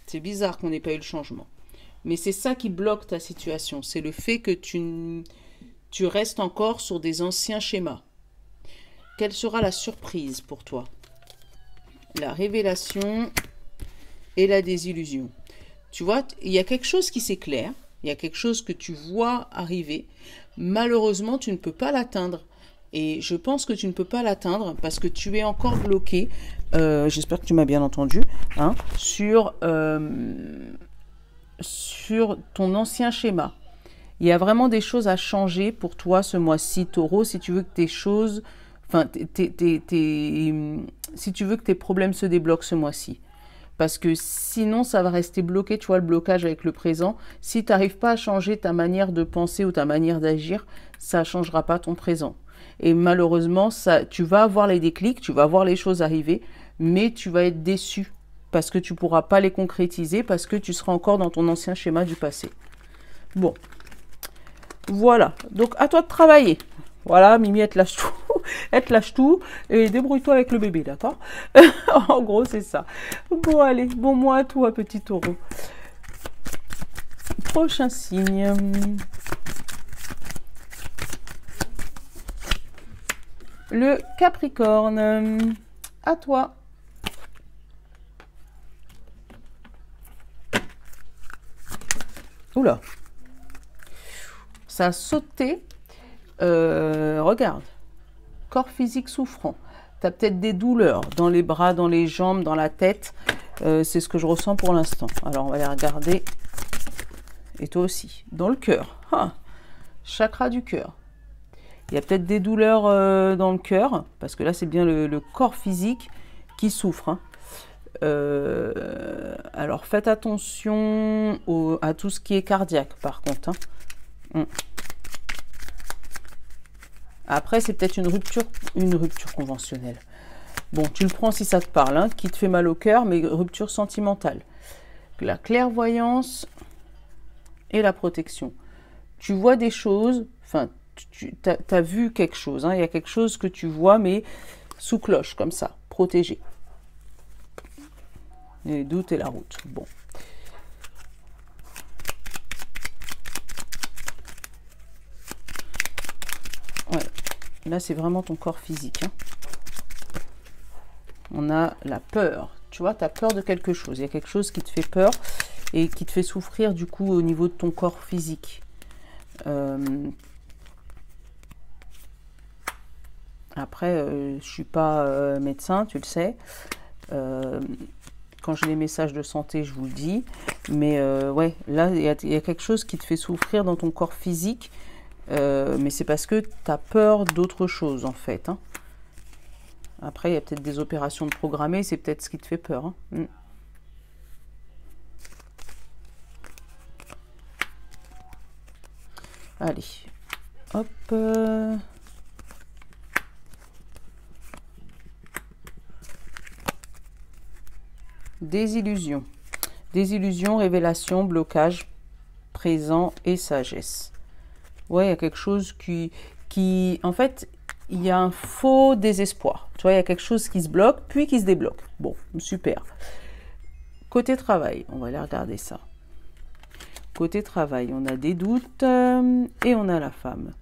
C'est bizarre qu'on n'ait pas eu le changement. Mais c'est ça qui bloque ta situation. C'est le fait que tu restes encore sur des anciens schémas. Quelle sera la surprise pour toi? La révélation et la désillusion. Tu vois, il y a quelque chose qui s'éclaire. Il y a quelque chose que tu vois arriver. Malheureusement, tu ne peux pas l'atteindre. Et je pense que tu ne peux pas l'atteindre parce que tu es encore bloqué. J'espère que tu m'as bien entendu. Hein, sur ton ancien schéma. Il y a vraiment des choses à changer pour toi ce mois-ci, Taureau, si tu veux que tes choses, enfin, si tu veux que tes problèmes se débloquent ce mois-ci. Parce que sinon, ça va rester bloqué, tu vois, le blocage avec le présent. Si tu n'arrives pas à changer ta manière de penser ou ta manière d'agir, ça ne changera pas ton présent. Et malheureusement, tu vas avoir les déclics, tu vas voir les choses arriver, mais tu vas être déçu. Parce que tu ne pourras pas les concrétiser, parce que tu seras encore dans ton ancien schéma du passé. Bon, voilà. Donc, à toi de travailler. Voilà, Mimi, elle te lâche tout. Elle te lâche tout et débrouille-toi avec le bébé, d'accord? En gros, c'est ça. Bon, allez, bon mois à toi, petit taureau. Prochain signe. Le Capricorne. À toi. Oula, ça a sauté. Regarde, corps physique souffrant. Tu as peut-être des douleurs dans les bras, dans les jambes, dans la tête. C'est ce que je ressens pour l'instant. Alors, on va les regarder. Et toi aussi, dans le cœur. Chakra du cœur. Il y a peut-être des douleurs dans le cœur, parce que là, c'est bien le corps physique qui souffre. Hein. Alors faites attention à tout ce qui est cardiaque par contre. Hein. Après c'est peut-être une rupture conventionnelle. Bon, tu le prends si ça te parle, hein, qui te fait mal au cœur, mais rupture sentimentale. La clairvoyance et la protection. Tu vois des choses, enfin, tu as vu quelque chose, hein, il y a quelque chose que tu vois, mais sous cloche, comme ça, protégé. Les doutes et la route. Bon. Ouais. Là, c'est vraiment ton corps physique. Hein. On a la peur. Tu vois, tu as peur de quelque chose. Il y a quelque chose qui te fait peur et qui te fait souffrir, du coup, au niveau de ton corps physique. Après, je ne suis pas médecin, tu le sais. Quand j'ai les messages de santé, je vous le dis. Mais ouais, là, il y a quelque chose qui te fait souffrir dans ton corps physique. Mais c'est parce que tu as peur d'autre chose, en fait. Hein. Après, il y a peut-être des opérations de programmer. C'est peut-être ce qui te fait peur. Hein. Allez. Hop. Désillusion. Désillusion, révélation, blocage, présent et sagesse. Ouais, il y a quelque chose qui... En fait, il y a un faux désespoir. Tu vois, il y a quelque chose qui se bloque, puis qui se débloque. Bon, super. Côté travail, on va aller regarder ça. Côté travail, on a des doutes et on a la femme.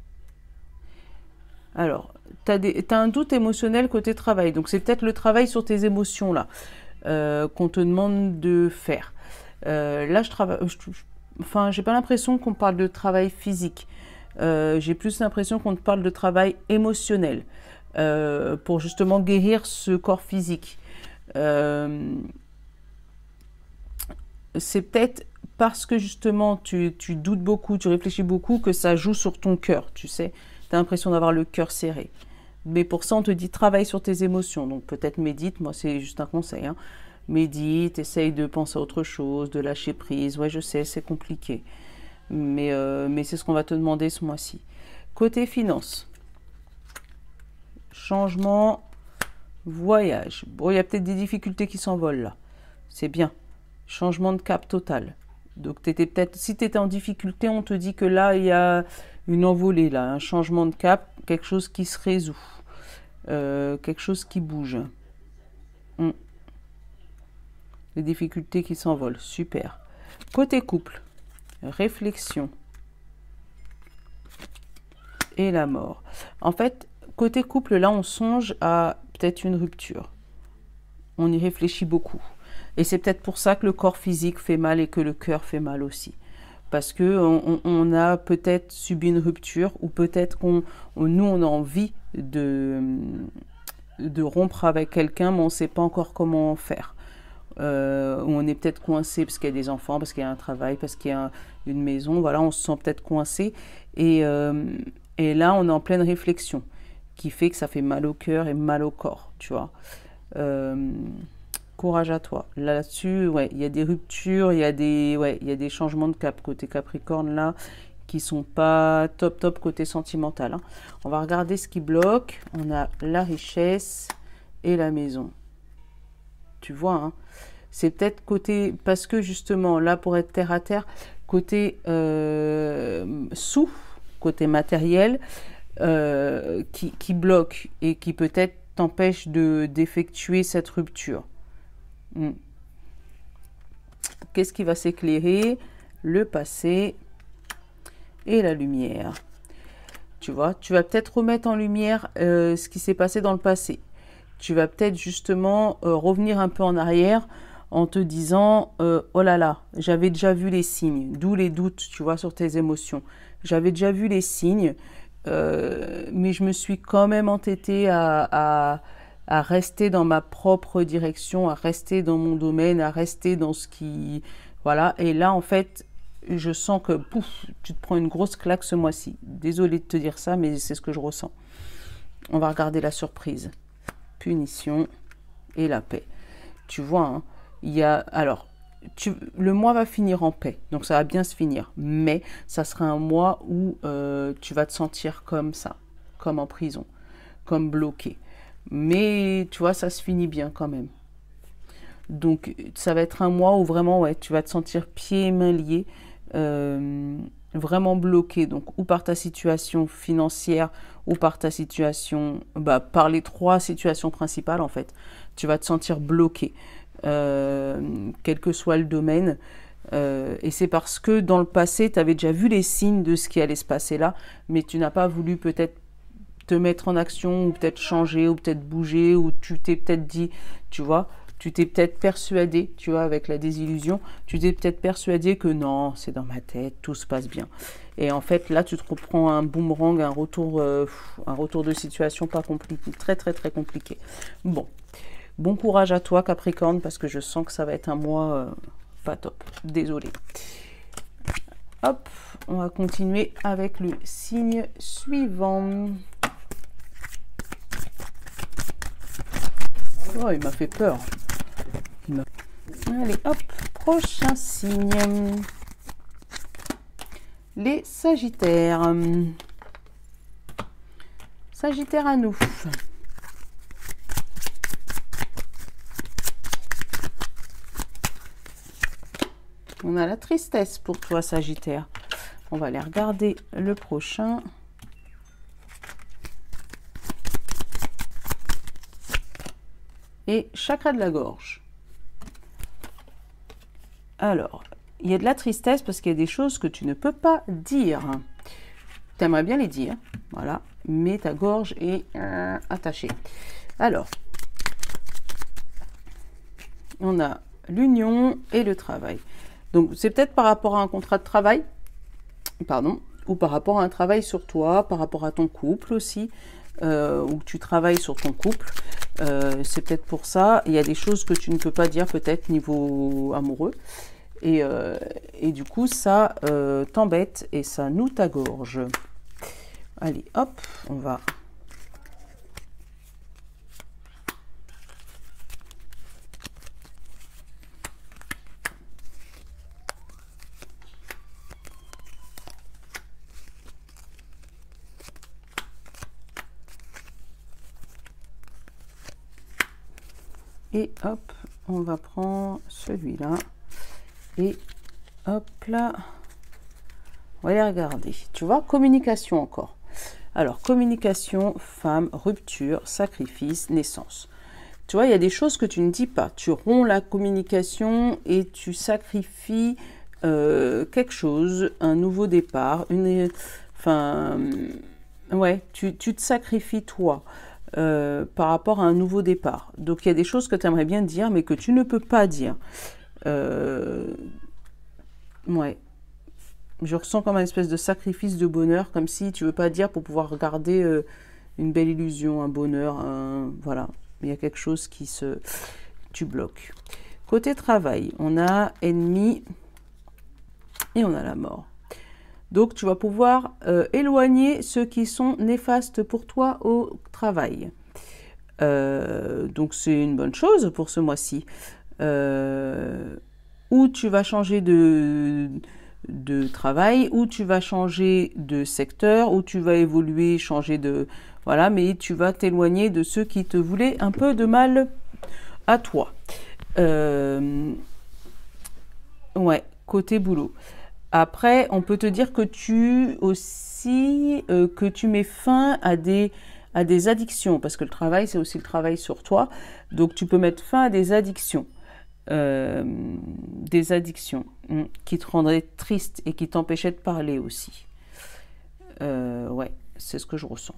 Alors, tu as un doute émotionnel côté travail. Donc, c'est peut-être le travail sur tes émotions, là, qu'on te demande de faire. Là, je travaille... Enfin, j'ai pas l'impression qu'on parle de travail physique. J'ai plus l'impression qu'on te parle de travail émotionnel pour justement guérir ce corps physique. C'est peut-être parce que justement tu doutes beaucoup, tu réfléchis beaucoup, que ça joue sur ton cœur, tu sais. Tu as l'impression d'avoir le cœur serré. Mais pour ça, on te dit travaille sur tes émotions. Donc peut-être médite, moi c'est juste un conseil. Hein. Médite, essaye de penser à autre chose, de lâcher prise. Ouais, je sais, c'est compliqué. Mais c'est ce qu'on va te demander ce mois-ci. Côté finance. Changement, voyage. Bon, il y a peut-être des difficultés qui s'envolent là. C'est bien. Changement de cap total. Donc, si tu étais en difficulté, on te dit que là, il y a une envolée, là, un changement de cap, quelque chose qui se résout, quelque chose qui bouge. Les difficultés qui s'envolent, super. Côté couple, réflexion et la mort. En fait, côté couple, là, on songe à peut-être une rupture. On y réfléchit beaucoup. Et c'est peut-être pour ça que le corps physique fait mal et que le cœur fait mal aussi. Parce que on a peut-être subi une rupture ou peut-être nous, on a envie de rompre avec quelqu'un, mais on ne sait pas encore comment faire. On est peut-être coincé parce qu'il y a des enfants, parce qu'il y a un travail, parce qu'il y a une maison. Voilà, on se sent peut-être coincé. Et là, on est en pleine réflexion qui fait que ça fait mal au cœur et mal au corps, tu vois. Courage à toi. Là-dessus, ouais, il y a des ruptures, il y a des changements de cap côté Capricorne là qui sont pas top côté sentimental. Hein. On va regarder ce qui bloque. On a la richesse et la maison. Tu vois, hein, c'est peut-être côté, parce que justement, là, pour être terre à terre, côté sous, côté matériel, qui bloque et qui peut-être t'empêche d'effectuer cette rupture. Qu'est-ce qui va s'éclairer? Le passé et la lumière. Tu vois, tu vas peut-être remettre en lumière ce qui s'est passé dans le passé. Tu vas peut-être justement revenir un peu en arrière en te disant oh là là, j'avais déjà vu les signes, d'où les doutes, tu vois, sur tes émotions. J'avais déjà vu les signes, mais je me suis quand même entêtée à rester dans ma propre direction, à rester dans mon domaine, à rester dans ce qui... Voilà, et là, en fait, je sens que, pouf, tu te prends une grosse claque ce mois-ci. Désolée de te dire ça, mais c'est ce que je ressens. On va regarder la surprise. Punition et la paix. Tu vois, hein, il y a... Alors, le mois va finir en paix, donc ça va bien se finir. Mais ça sera un mois où tu vas te sentir comme ça, comme en prison, comme bloqué. Mais tu vois, ça se finit bien quand même. Donc, ça va être un mois où vraiment, ouais, tu vas te sentir pieds et mains liés, vraiment bloqué. Donc, ou par ta situation financière, ou par ta situation, par les 3 situations principales, en fait. Tu vas te sentir bloqué, quel que soit le domaine. Et c'est parce que dans le passé, tu avais déjà vu les signes de ce qui allait se passer là, mais tu n'as pas voulu peut-être te mettre en action, ou peut-être changer, ou peut-être bouger, ou tu t'es peut-être dit, tu vois, tu t'es peut-être persuadé, tu vois, avec la désillusion, tu t'es peut-être persuadé que non, c'est dans ma tête, tout se passe bien. Et en fait, là, tu te reprends un boomerang, un retour de situation pas compliqué, très, très, très compliqué. Bon courage à toi, Capricorne, parce que je sens que ça va être un mois pas top. Désolée. Hop, on va continuer avec le signe suivant. Oh, il m'a fait peur. Allez, hop, prochain signe. Les Sagittaires. Sagittaire à nous. On a la tristesse pour toi, Sagittaire. On va aller regarder le prochain. Et chakra de la gorge. Alors, il y a de la tristesse parce qu'il y a des choses que tu ne peux pas dire. Tu aimerais bien les dire, voilà, mais ta gorge est attachée. Alors, on a l'union et le travail. Donc, c'est peut-être par rapport à un contrat de travail, pardon, ou par rapport à un travail sur toi, par rapport à ton couple aussi, où tu travailles sur ton couple. C'est peut-être pour ça. Il y a des choses que tu ne peux pas dire peut-être niveau amoureux. Et du coup, ça t'embête et ça noue ta gorge. Allez, hop, on va... Et hop, on va prendre celui-là. Et hop là, on va les regarder. Tu vois, communication encore. Alors, communication, femme, rupture, sacrifice, naissance. Tu vois, il y a des choses que tu ne dis pas. Tu romps la communication et tu sacrifies quelque chose, un nouveau départ, ouais, tu te sacrifies toi par rapport à un nouveau départ. Donc, il y a des choses que tu aimerais bien dire, mais que tu ne peux pas dire. Ouais. Je ressens comme un espèce de sacrifice de bonheur, comme si tu veux pas dire pour pouvoir regarder une belle illusion, un bonheur, voilà. Il y a quelque chose qui se... Tu bloques. Côté travail, on a ennemi et on a la mort. Donc, tu vas pouvoir éloigner ceux qui sont néfastes pour toi au travail. Donc, c'est une bonne chose pour ce mois-ci. Ou tu vas changer de travail, ou tu vas changer de secteur, ou tu vas évoluer, changer de... Voilà, mais tu vas t'éloigner de ceux qui te voulaient un peu de mal à toi. Ouais, côté boulot. Après, on peut te dire que tu aussi, que tu mets fin à des addictions, parce que le travail, c'est aussi le travail sur toi. Donc, tu peux mettre fin à des addictions. Qui te rendraient triste et qui t'empêchaient de parler aussi. Ouais, c'est ce que je ressens.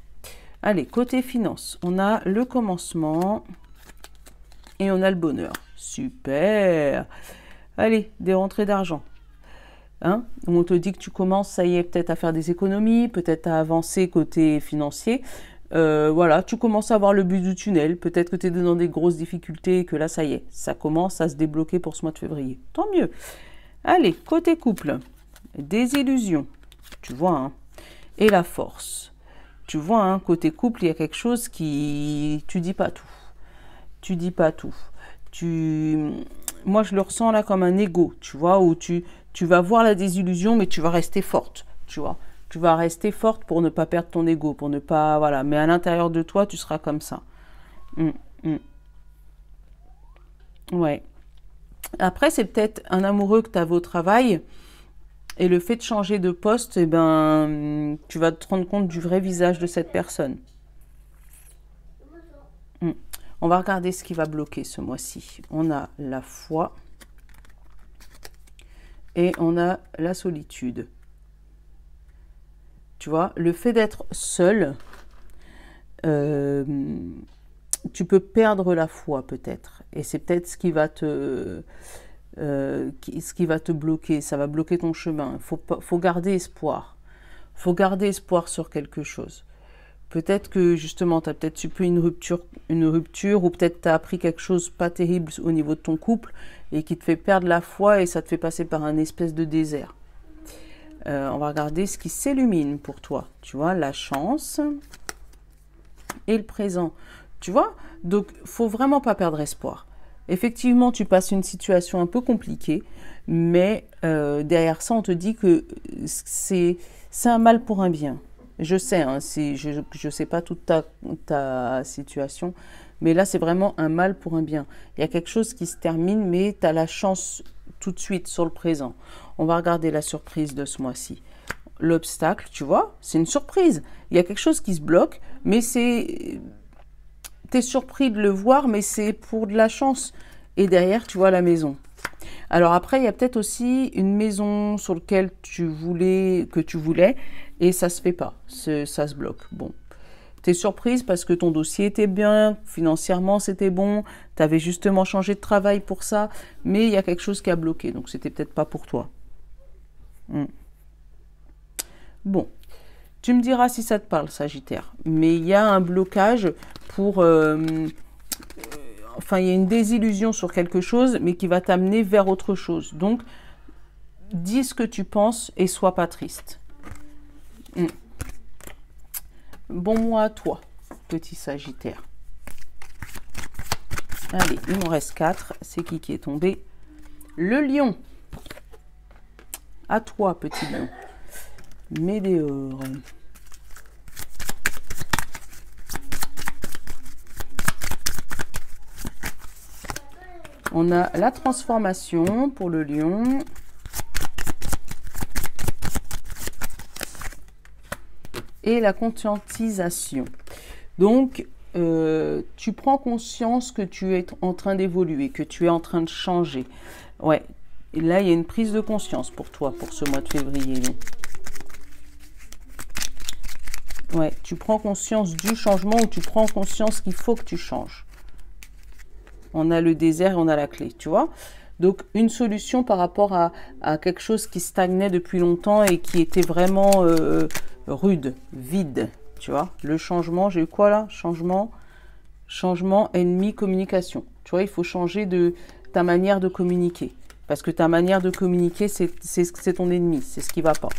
Allez, côté finance, on a le commencement et on a le bonheur. Super. Allez, des rentrées d'argent. Hein? On te dit que tu commences, ça y est, peut-être à faire des économies, peut-être à avancer côté financier. Voilà, tu commences à voir le but du tunnel. Peut-être que tu es dans des grosses difficultés et que là, ça y est, ça commence à se débloquer pour ce mois de février. Tant mieux. Allez, côté couple, des illusions, tu vois, hein, et la force. Tu vois, hein, côté couple, il y a quelque chose qui... Tu dis pas tout. Tu dis pas tout. Moi, je le ressens là comme un ego, tu vois, où tu vas voir la désillusion, mais tu vas rester forte, tu vois. Tu vas rester forte pour ne pas perdre ton ego, pour ne pas... Voilà, mais à l'intérieur de toi, tu seras comme ça. Mm, mm. Ouais. Après, c'est peut-être un amoureux que tu as au travail. Et le fait de changer de poste, eh ben, tu vas te rendre compte du vrai visage de cette personne. On va regarder ce qui va bloquer ce mois-ci. On a la foi et on a la solitude. Tu vois, le fait d'être seul, tu peux perdre la foi peut-être. Et c'est peut-être ce qui va te bloquer. Ça va bloquer ton chemin. Faut garder espoir. Faut garder espoir sur quelque chose. Peut-être que justement, tu as peut-être subi une rupture ou peut-être tu as appris quelque chose pas terrible au niveau de ton couple et qui te fait perdre la foi et ça te fait passer par un espèce de désert. On va regarder ce qui s'illumine pour toi. Tu vois, la chance et le présent. Tu vois, donc faut vraiment pas perdre espoir. Effectivement, tu passes une situation un peu compliquée, mais derrière ça, on te dit que c'est un mal pour un bien. Je sais, hein, je sais pas toute ta situation, mais là, c'est vraiment un mal pour un bien. Il y a quelque chose qui se termine, mais tu as la chance tout de suite sur le présent. On va regarder la surprise de ce mois-ci. L'obstacle, tu vois, c'est une surprise. Il y a quelque chose qui se bloque, mais c'est... Tu es surpris de le voir, mais c'est pour de la chance. Et derrière, tu vois la maison. Alors après, il y a peut-être aussi une maison sur laquelle tu voulais, et ça se fait pas. Ça se bloque. Bon. Tu es surprise parce que ton dossier était bien, financièrement c'était bon, tu avais justement changé de travail pour ça, mais il y a quelque chose qui a bloqué, donc c'était peut-être pas pour toi. Bon. Tu me diras si ça te parle, Sagittaire. Mais il y a un blocage pour... enfin, il y a une désillusion sur quelque chose, mais qui va t'amener vers autre chose. Donc, dis ce que tu penses et sois pas triste. Bon mois à toi, petit Sagittaire. Allez, il m'en reste 4. C'est qui est tombé? Le lion. À toi, petit lion. Météore. On a la transformation pour le lion. Et la conscientisation. Donc, tu prends conscience que tu es en train d'évoluer, que tu es en train de changer. Ouais, et là, il y a une prise de conscience pour toi, pour ce mois de février. Ouais, tu prends conscience du changement ou tu prends conscience qu'il faut que tu changes. On a le désert et on a la clé, tu vois. Donc, une solution par rapport à quelque chose qui stagnait depuis longtemps et qui était vraiment rude, vide, tu vois. Le changement, j'ai eu quoi là? Changement, ennemi, communication. Tu vois, il faut changer de ta manière de communiquer. Parce que ta manière de communiquer, c'est ton ennemi, c'est ce qui ne va pas.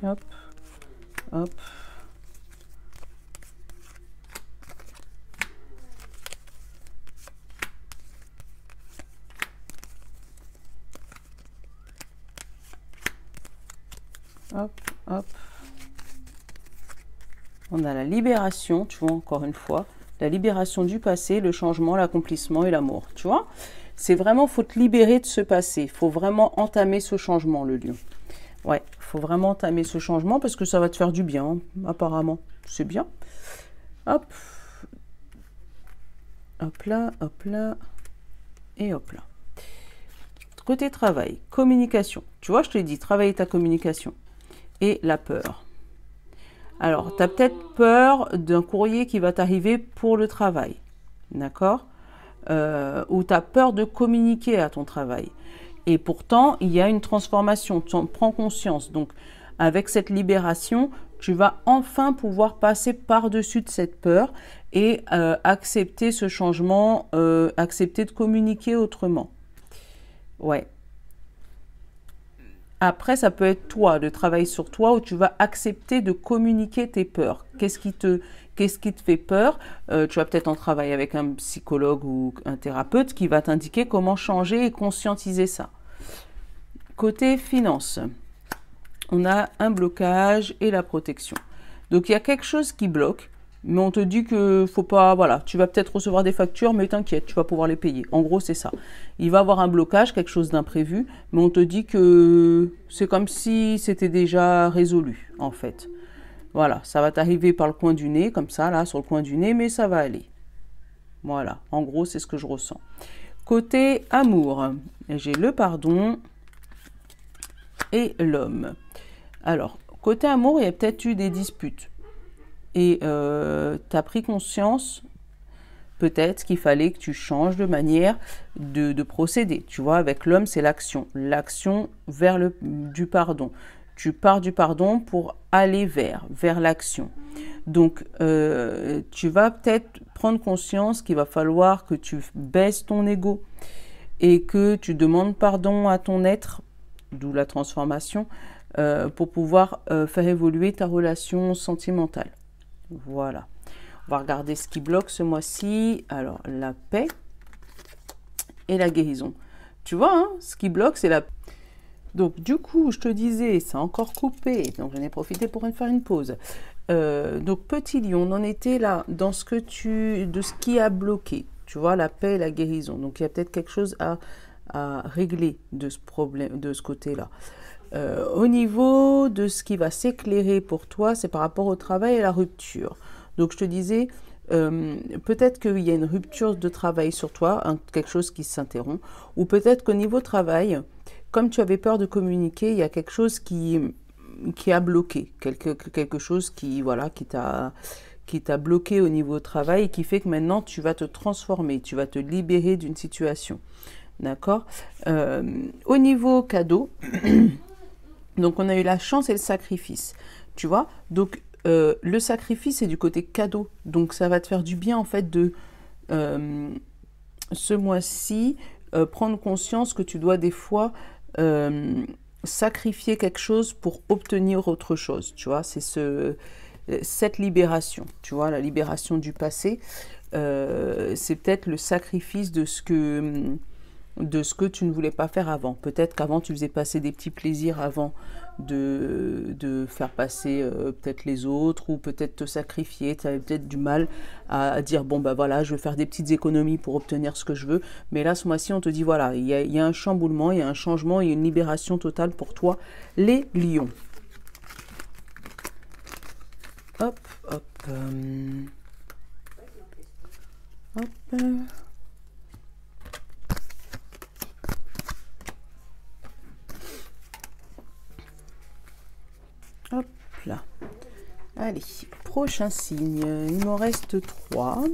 Hop, hop. Hop, hop. On a la libération, tu vois, encore une fois. La libération du passé, le changement, l'accomplissement et l'amour, tu vois. C'est vraiment, faut te libérer de ce passé. Il faut vraiment entamer ce changement, le lion. Ouais, il faut vraiment entamer ce changement parce que ça va te faire du bien, hein, apparemment. C'est bien. Hop. Hop là, et hop là. Côté travail, communication. Tu vois, je te l'ai dit, travailler ta communication. Et la peur. Alors, tu as peut-être peur d'un courrier qui va t'arriver pour le travail. D'accord? Ou tu as peur de communiquer à ton travail. Et pourtant, il y a une transformation, tu en prends conscience. Donc, avec cette libération, tu vas enfin pouvoir passer par-dessus de cette peur et accepter ce changement, accepter de communiquer autrement. Ouais. Après, ça peut être toi, de travailler sur toi, où tu vas accepter de communiquer tes peurs. Qu'est-ce qui te fait peur? Tu vas peut-être en travailler avec un psychologue ou un thérapeute qui va t'indiquer comment changer et conscientiser ça. Côté finance, on a un blocage et la protection. Donc, il y a quelque chose qui bloque, mais on te dit que faut pas, voilà, tu vas peut-être recevoir des factures, mais t'inquiète, tu vas pouvoir les payer. En gros, c'est ça. Il va y avoir un blocage, quelque chose d'imprévu, mais on te dit que c'est comme si c'était déjà résolu, en fait. Voilà, ça va t'arriver par le coin du nez, comme ça, là, sur le coin du nez, mais ça va aller. Voilà, en gros, c'est ce que je ressens. Côté amour, j'ai le pardon et l'homme. Alors, côté amour, il y a peut-être eu des disputes. Et tu as pris conscience, peut-être qu'il fallait que tu changes de manière de procéder. Tu vois, avec l'homme, c'est l'action. L'action vers du pardon. Tu pars du pardon pour aller vers l'action. Donc, tu vas peut-être prendre conscience qu'il va falloir que tu baisses ton ego et que tu demandes pardon à ton être, d'où la transformation, pour pouvoir faire évoluer ta relation sentimentale. Voilà. On va regarder ce qui bloque ce mois-ci. Alors, la paix et la guérison. Tu vois, hein, ce qui bloque, c'est la paix. Donc, du coup, je te disais, ça a encore coupé. Donc, j'en ai profité pour faire une pause. Donc, petit lion, on en était là, dans de ce qui a bloqué. Tu vois, la paix et la guérison. Donc, il y a peut-être quelque chose à régler de ce problème, de ce côté-là. Au niveau de ce qui va s'éclairer pour toi, c'est par rapport au travail et la rupture. Donc, je te disais, peut-être qu'il y a une rupture de travail sur toi, quelque chose qui s'interrompt, ou peut-être qu'au niveau travail, comme tu avais peur de communiquer, il y a quelque chose qui a bloqué, quelque chose qui t'a bloqué au niveau travail et qui fait que maintenant, tu vas te transformer, tu vas te libérer d'une situation. D'accord? Au niveau cadeau, donc on a eu la chance et le sacrifice, tu vois? Donc, le sacrifice, c'est du côté cadeau. Donc, ça va te faire du bien, en fait, de ce mois-ci, prendre conscience que tu dois des fois sacrifier quelque chose pour obtenir autre chose, tu vois? C'est cette libération, tu vois? La libération du passé, c'est peut-être le sacrifice de ce que tu ne voulais pas faire avant. Peut-être qu'avant, tu faisais passer des petits plaisirs avant de faire passer peut-être les autres, ou peut-être te sacrifier. Tu avais peut-être du mal à dire, bon, ben voilà, je vais faire des petites économies pour obtenir ce que je veux. Mais là, ce mois-ci, on te dit, voilà, il y a un chamboulement, il y a un changement, il y a une libération totale pour toi, les lions. Hop, hop. Hop. Hop là. Allez, prochain signe. Il m'en reste 3.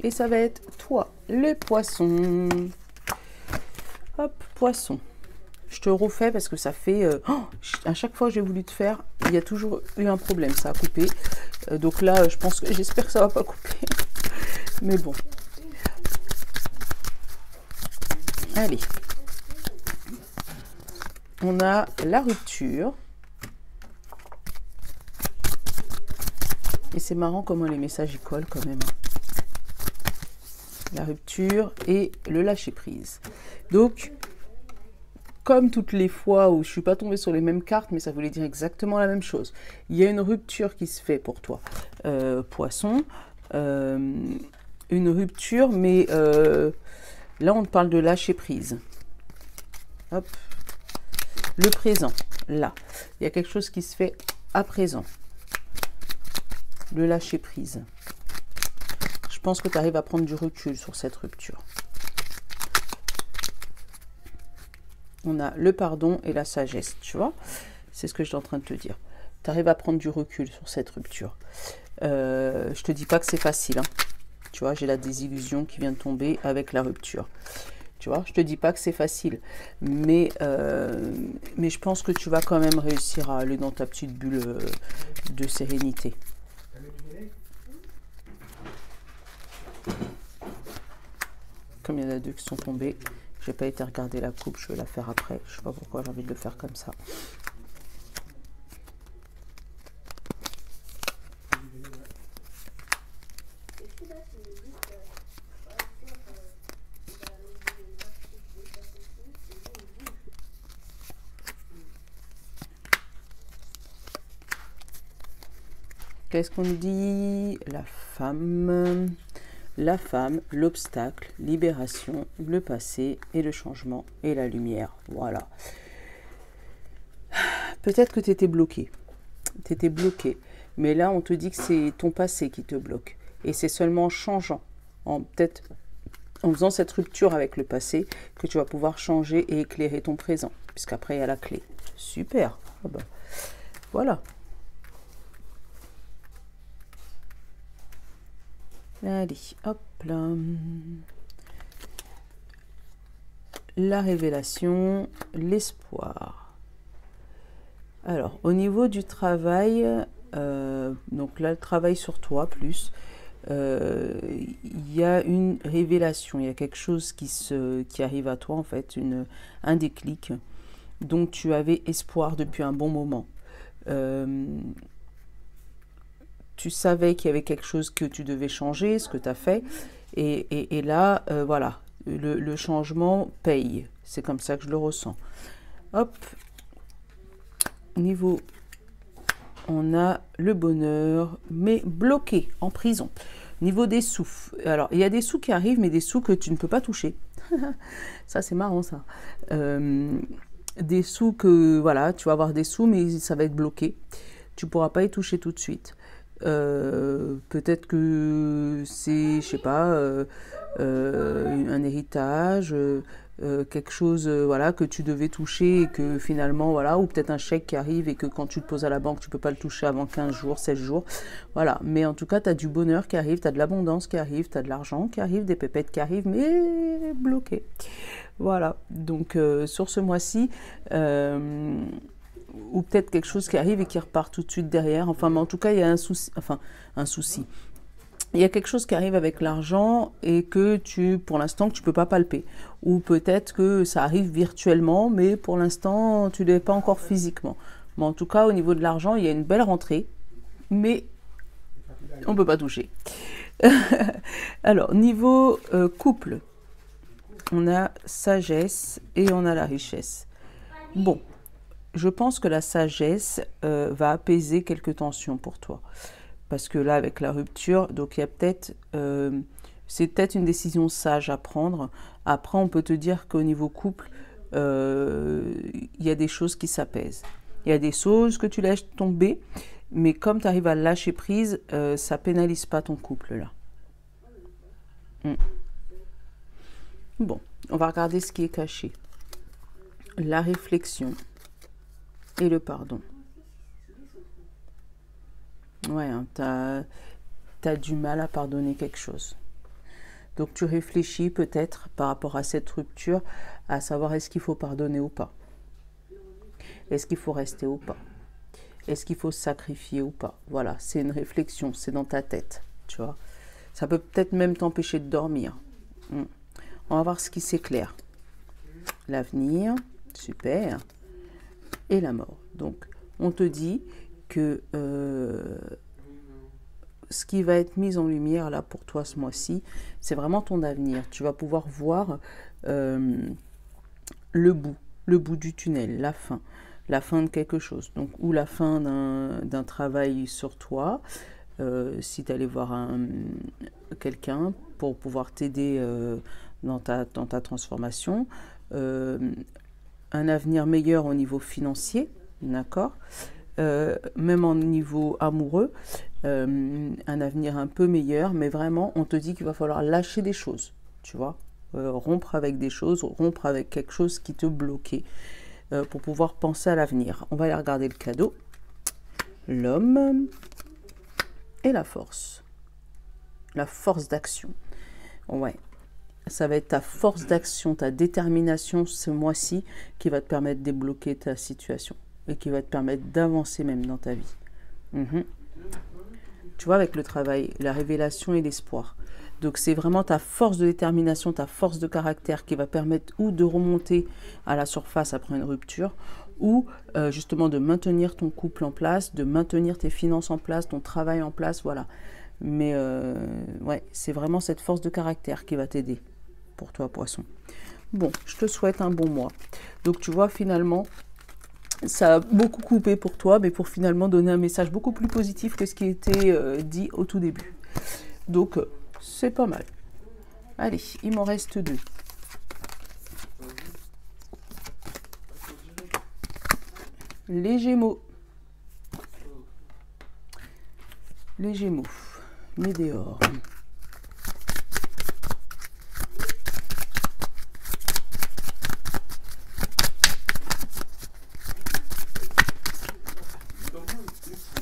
Et ça va être toi, le poisson. Hop, poisson. Je te refais parce que ça fait... à chaque fois que j'ai voulu te faire, il y a toujours eu un problème. Ça a coupé. Donc là, j'espère que ça va pas couper. Mais bon. Allez. On a la rupture. Et c'est marrant comment les messages y collent quand même. La rupture et le lâcher prise. Donc, comme toutes les fois où je ne suis pas tombée sur les mêmes cartes, mais ça voulait dire exactement la même chose. Il y a une rupture qui se fait pour toi, poisson. Une rupture, mais là, on te parle de lâcher prise. Hop. Le présent, là. Il y a quelque chose qui se fait à présent. Le lâcher prise. Je pense que tu arrives à prendre du recul sur cette rupture. On a le pardon et la sagesse, tu vois. C'est ce que je suis en train de te dire. Tu arrives à prendre du recul sur cette rupture. Je te dis pas que c'est facile. Hein. Tu vois, j'ai la désillusion qui vient de tomber avec la rupture. Tu vois, je te dis pas que c'est facile. Mais je pense que tu vas quand même réussir à aller dans ta petite bulle de sérénité. Comme il y en a 2 qui sont tombés, j'ai pas été regarder la coupe, je vais la faire après. Je sais pas pourquoi j'ai envie de le faire comme ça. Qu'est-ce qu'on dit? La femme, l'obstacle, libération, le passé et le changement et la lumière. Voilà. Peut-être que tu étais bloqué. Tu étais bloqué. Mais là, on te dit que c'est ton passé qui te bloque. Et c'est seulement en changeant, peut-être en faisant cette rupture avec le passé, que tu vas pouvoir changer et éclairer ton présent. Puisqu'après, il y a la clé. Super. Ah ben, voilà. Allez, hop là. La révélation, l'espoir. Alors, au niveau du travail, donc là, le travail sur toi plus, il y a une révélation, il y a quelque chose qui arrive à toi, en fait, un déclic. Donc, tu avais espoir depuis un bon moment. Tu savais qu'il y avait quelque chose que tu devais changer, ce que tu as fait. Et là, voilà, le changement paye. C'est comme ça que je le ressens. Hop. Niveau, on a le bonheur, mais bloqué, en prison. Niveau des sous. Alors, il y a des sous qui arrivent, mais des sous que tu ne peux pas toucher. Ça, c'est marrant, ça. Des sous que, voilà, tu vas avoir des sous, mais ça va être bloqué. Tu ne pourras pas y toucher tout de suite. Peut-être que c'est, je sais pas, un héritage, quelque chose, voilà, que tu devais toucher et que finalement, voilà, ou peut-être un chèque qui arrive et que quand tu le poses à la banque, tu peux pas le toucher avant 15 jours, 16 jours, voilà. Mais en tout cas, tu as du bonheur qui arrive, tu as de l'abondance qui arrive, tu as de l'argent qui arrive, des pépettes qui arrivent, mais bloqué. Voilà, donc sur ce mois-ci, ou peut-être quelque chose qui arrive et qui repart tout de suite derrière. Enfin, mais en tout cas, il y a un souci. Il y a quelque chose qui arrive avec l'argent et que pour l'instant, que tu ne peux pas palper. Ou peut-être que ça arrive virtuellement, mais pour l'instant, tu ne l'es pas encore physiquement. Mais en tout cas, au niveau de l'argent, il y a une belle rentrée, mais on ne peut pas toucher. Alors, niveau couple, on a sagesse et on a la richesse. Bon. Je pense que la sagesse va apaiser quelques tensions pour toi. Parce que là, avec la rupture, donc il y a peut-être, c'est peut-être une décision sage à prendre. Après, on peut te dire qu'au niveau couple, il y a des choses qui s'apaisent. Il y a des choses que tu laisses tomber, mais comme tu arrives à lâcher prise, ça pénalise pas ton couple là. Bon, on va regarder ce qui est caché. La réflexion. Et le pardon. Ouais, hein, t'as du mal à pardonner quelque chose. Donc tu réfléchis peut-être par rapport à cette rupture, à savoir est-ce qu'il faut pardonner ou pas. Est-ce qu'il faut rester ou pas. Est-ce qu'il faut se sacrifier ou pas. Voilà, c'est une réflexion, c'est dans ta tête, tu vois. Ça peut peut-être même t'empêcher de dormir. On va voir ce qui s'éclaire. L'avenir, super. Et la mort. Donc, on te dit que ce qui va être mis en lumière là pour toi ce mois-ci, c'est vraiment ton avenir. Tu vas pouvoir voir le bout du tunnel, la fin de quelque chose. Donc, ou la fin d'un travail sur toi, si tu allais voir quelqu'un pour pouvoir t'aider dans ta transformation. Un avenir meilleur au niveau financier, d'accord, même au niveau amoureux, un avenir un peu meilleur, mais vraiment, on te dit qu'il va falloir lâcher des choses, tu vois, rompre avec des choses, rompre avec quelque chose qui te bloquait, pour pouvoir penser à l'avenir. On va aller regarder le cadeau, l'homme et la force d'action, ouais. Ça va être ta force d'action, ta détermination ce mois-ci qui va te permettre de débloquer ta situation et qui va te permettre d'avancer même dans ta vie. Tu vois, avec le travail, la révélation et l'espoir. Donc c'est vraiment ta force de détermination, ta force de caractère qui va permettre ou de remonter à la surface après une rupture, ou justement de maintenir ton couple en place, de maintenir tes finances en place, ton travail en place, voilà. Mais ouais, c'est vraiment cette force de caractère qui va t'aider pour toi, Poisson. Bon, je te souhaite un bon mois. Donc tu vois, finalement, ça a beaucoup coupé pour toi, mais pour finalement donner un message beaucoup plus positif que ce qui était dit au tout début. Donc, c'est pas mal. Allez, il m'en reste 2. Les Gémeaux. Les Gémeaux. Météore.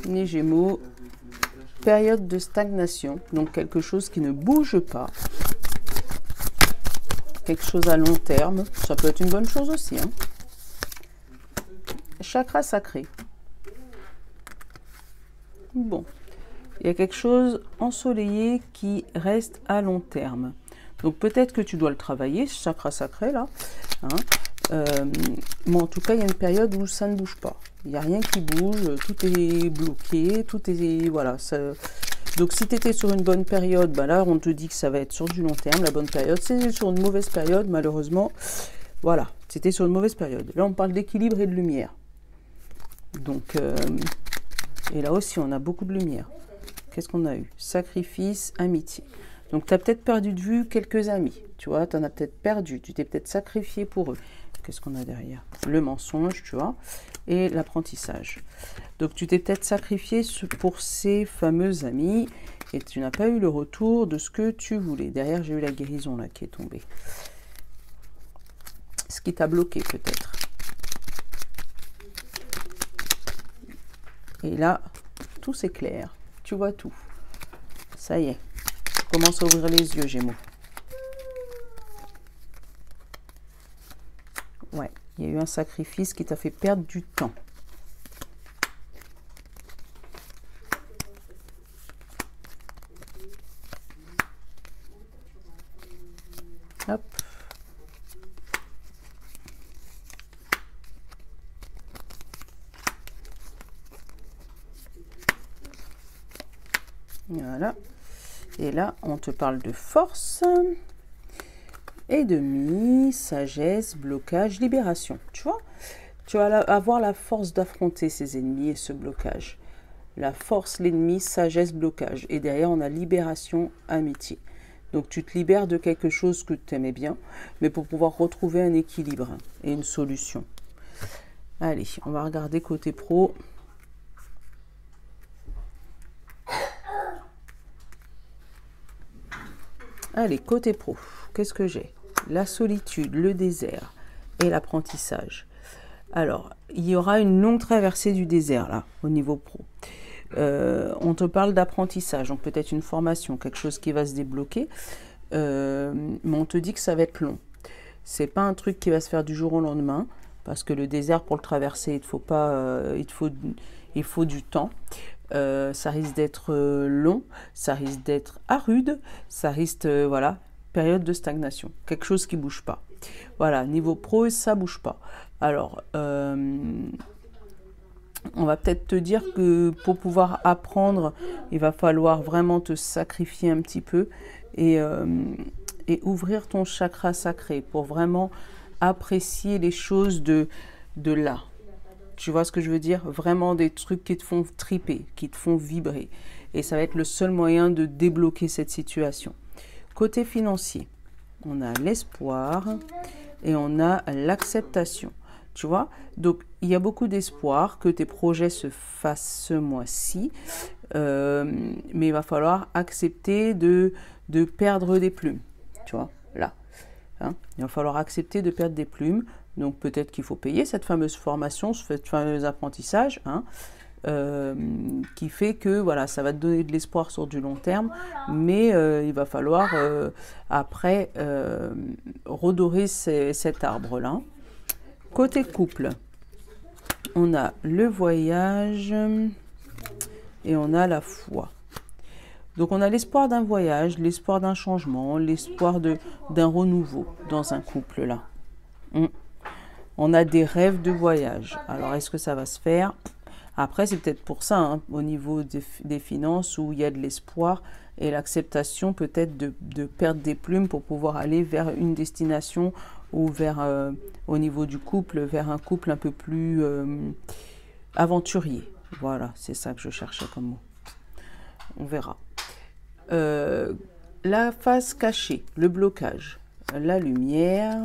Les Gémeaux. Période de stagnation, donc quelque chose qui ne bouge pas. Quelque chose à long terme, ça peut être une bonne chose aussi. Hein. Chakra sacré. Bon, il y a quelque chose ensoleillé qui reste à long terme. Donc peut-être que tu dois le travailler, ce chakra sacré là. Hein. Mais en tout cas, il y a une période où ça ne bouge pas. Il n'y a rien qui bouge, tout est bloqué, tout est... Voilà. Ça... Donc si tu étais sur une bonne période, bah là on te dit que ça va être sur du long terme, la bonne période. C'est sur une mauvaise période, malheureusement. Voilà, c'était sur une mauvaise période. Là on parle d'équilibre et de lumière. Donc, et là aussi on a beaucoup de lumière. Qu'est-ce qu'on a eu? Sacrifice, amitié. Donc tu as peut-être perdu de vue quelques amis. Tu vois, tu en as peut-être perdu, tu t'es peut-être sacrifié pour eux. Qu'est-ce qu'on a derrière? Le mensonge, tu vois, et l'apprentissage. Donc, tu t'es peut-être sacrifié pour ces fameux amis et tu n'as pas eu le retour de ce que tu voulais. Derrière, j'ai eu la guérison là qui est tombée. Ce qui t'a bloqué peut-être. Et là, tout s'éclaire. Tu vois tout. Ça y est. Tu commences à ouvrir les yeux, Gémeaux. Ouais, il y a eu un sacrifice qui t'a fait perdre du temps. Hop. Voilà. Et là, on te parle de force. Et demi, sagesse, blocage, libération. Tu vois, tu vas avoir la force d'affronter ces ennemis et ce blocage. La force, l'ennemi, sagesse, blocage. Et derrière, on a libération, amitié. Donc, tu te libères de quelque chose que tu aimais bien, mais pour pouvoir retrouver un équilibre et une solution. Allez, on va regarder côté pro. Allez, côté pro, qu'est-ce que j'ai? La solitude, le désert et l'apprentissage. Alors, il y aura une longue traversée du désert, là, au niveau pro. On te parle d'apprentissage, donc peut-être une formation, quelque chose qui va se débloquer. Mais on te dit que ça va être long. C'est pas un truc qui va se faire du jour au lendemain, parce que le désert, pour le traverser, il faut du temps. Ça risque d'être long, ça risque d'être rude, ça risque, voilà, période de stagnation, quelque chose qui bouge pas. Voilà, niveau pro, ça bouge pas. Alors, on va peut-être te dire que pour pouvoir apprendre, il va falloir vraiment te sacrifier un petit peu et ouvrir ton chakra sacré pour vraiment apprécier les choses de là. Tu vois ce que je veux dire? Vraiment des trucs qui te font triper, qui te font vibrer. Et ça va être le seul moyen de débloquer cette situation. Côté financier, on a l'espoir et on a l'acceptation. Tu vois? Donc, il y a beaucoup d'espoir que tes projets se fassent ce mois-ci. Mais il va falloir accepter de perdre des plumes. Tu vois? Là. Hein? Il va falloir accepter de perdre des plumes. Donc peut-être qu'il faut payer cette fameuse formation, ce fameux apprentissage, hein, qui fait que voilà, ça va te donner de l'espoir sur du long terme, mais il va falloir après redorer cet arbre-là. Côté couple, on a le voyage et on a la foi. Donc on a l'espoir d'un voyage, l'espoir d'un changement, l'espoir d'un renouveau dans un couple là. On a des rêves de voyage. Alors est-ce que ça va se faire? Après c'est peut-être pour ça, hein, au niveau des finances, où il y a de l'espoir et l'acceptation peut-être de perdre des plumes pour pouvoir aller vers une destination ou vers, au niveau du couple, vers un couple un peu plus aventurier. Voilà, c'est ça que je cherchais comme mot. On verra. La face cachée, le blocage, la lumière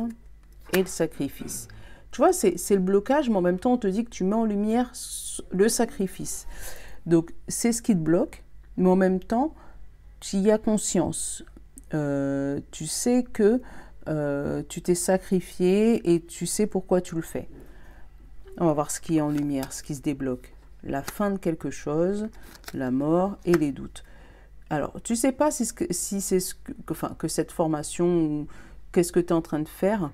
et le sacrifice. Tu vois, c'est le blocage, mais en même temps, on te dit que tu mets en lumière le sacrifice. Donc, c'est ce qui te bloque, mais en même temps, tu y as conscience. Tu sais que tu t'es sacrifié et tu sais pourquoi tu le fais. On va voir ce qui est en lumière, ce qui se débloque. La fin de quelque chose, la mort et les doutes. Alors, tu ne sais pas si c'est que cette formation, qu'est-ce que tu es en train de faire,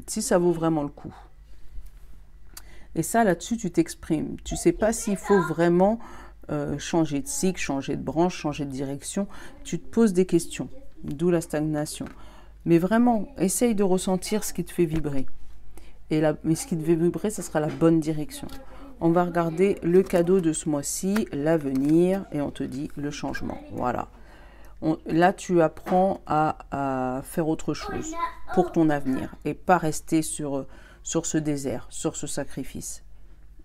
si ça vaut vraiment le coup. Et ça, là-dessus, tu t'exprimes. Tu ne sais pas s'il faut vraiment changer de cycle, changer de branche, changer de direction. Tu te poses des questions, d'où la stagnation. Mais vraiment, essaye de ressentir ce qui te fait vibrer. Mais ce qui te fait vibrer, ça sera la bonne direction. On va regarder le cadeau de ce mois-ci, l'avenir, et on te dit le changement. Voilà. Là, tu apprends à faire autre chose pour ton avenir et pas rester sur ce désert, sur ce sacrifice.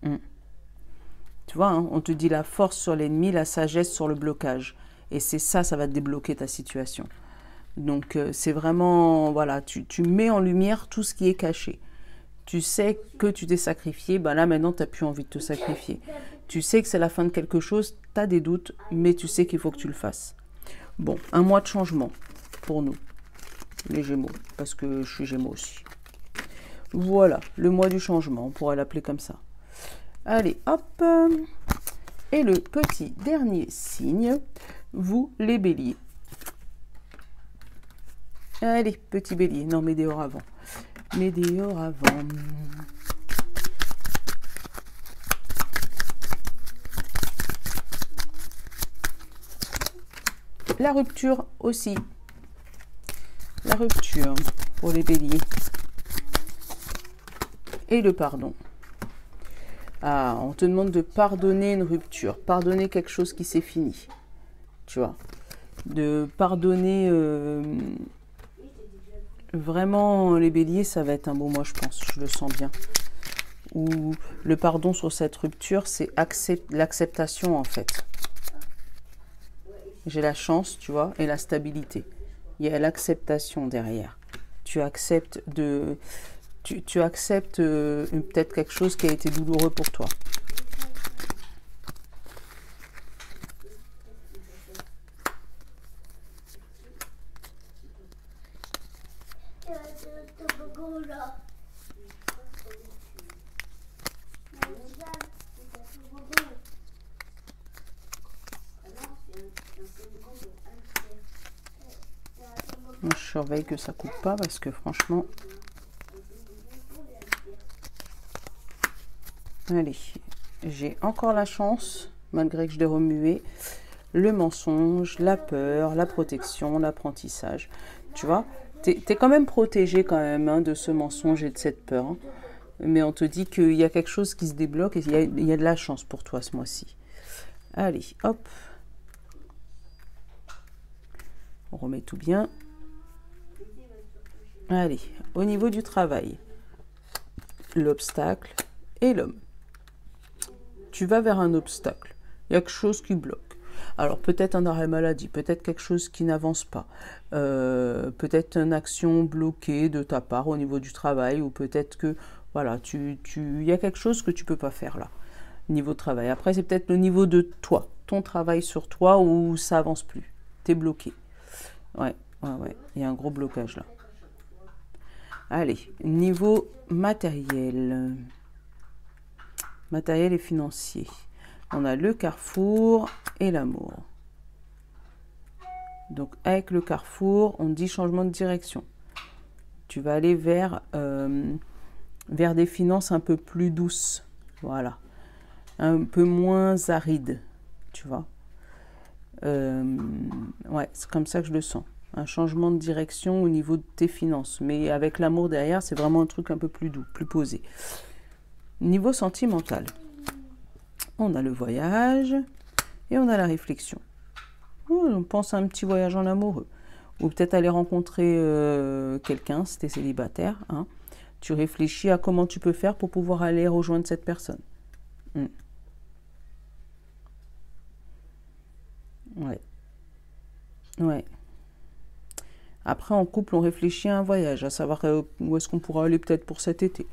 Tu vois, hein, on te dit la force sur l'ennemi, la sagesse sur le blocage. Et c'est ça, ça va débloquer ta situation. Donc, c'est vraiment, voilà, tu mets en lumière tout ce qui est caché. Tu sais que tu t'es sacrifié, ben là maintenant tu n'as plus envie de te sacrifier. Tu sais que c'est la fin de quelque chose, tu as des doutes, mais tu sais qu'il faut que tu le fasses. Bon, un mois de changement pour nous, les Gémeaux, parce que je suis Gémeaux aussi. Voilà, le mois du changement, on pourrait l'appeler comme ça. Allez, hop. Et le petit dernier signe, vous les béliers. Allez, petit bélier, non, Météor avant. Météor avant. La rupture aussi. La rupture pour les béliers. Et le pardon. Ah, on te demande de pardonner une rupture. Pardonner quelque chose qui s'est fini. Tu vois. De pardonner... Vraiment, les béliers, ça va être un beau mois, je pense. Je le sens bien. Ou le pardon sur cette rupture, c'est l'acceptation, en fait. J'ai la chance, tu vois, et la stabilité. Il y a l'acceptation derrière. Tu acceptes tu acceptes peut-être quelque chose qui a été douloureux pour toi. Je surveille que ça coupe pas parce que franchement... Allez, j'ai encore la chance, malgré que je l'ai remué, le mensonge, la peur, la protection, l'apprentissage. Tu vois, t'es quand même protégé quand même hein, de ce mensonge et de cette peur. Hein. Mais on te dit qu'il y a quelque chose qui se débloque et il y a de la chance pour toi ce mois-ci. Allez, hop. On remet tout bien. Allez, au niveau du travail, l'obstacle et l'homme. Tu vas vers un obstacle. Il y a quelque chose qui bloque. Alors peut-être un arrêt maladie, peut-être quelque chose qui n'avance pas, peut-être une action bloquée de ta part au niveau du travail, ou peut-être que voilà, il y a quelque chose que tu peux pas faire là, niveau travail. Après c'est peut-être le niveau de toi, ton travail sur toi où ça avance plus, tu es bloqué. Ouais, il y a un gros blocage là. Allez, niveau matériel. Matériel et financier. On a le carrefour et l'amour. Donc avec le carrefour, on dit changement de direction. Tu vas aller vers des finances un peu plus douces. Voilà. Un peu moins arides, tu vois. Ouais, c'est comme ça que je le sens. Un changement de direction au niveau de tes finances. Mais avec l'amour derrière, c'est vraiment un truc un peu plus doux, plus posé. Niveau sentimental, on a le voyage et on a la réflexion. On pense à un petit voyage en amoureux. Ou peut-être aller rencontrer quelqu'un si tu es célibataire. Hein. Tu réfléchis à comment tu peux faire pour pouvoir aller rejoindre cette personne. Ouais. Ouais. Après, en couple, on réfléchit à un voyage, à savoir où est-ce qu'on pourra aller peut-être pour cet été.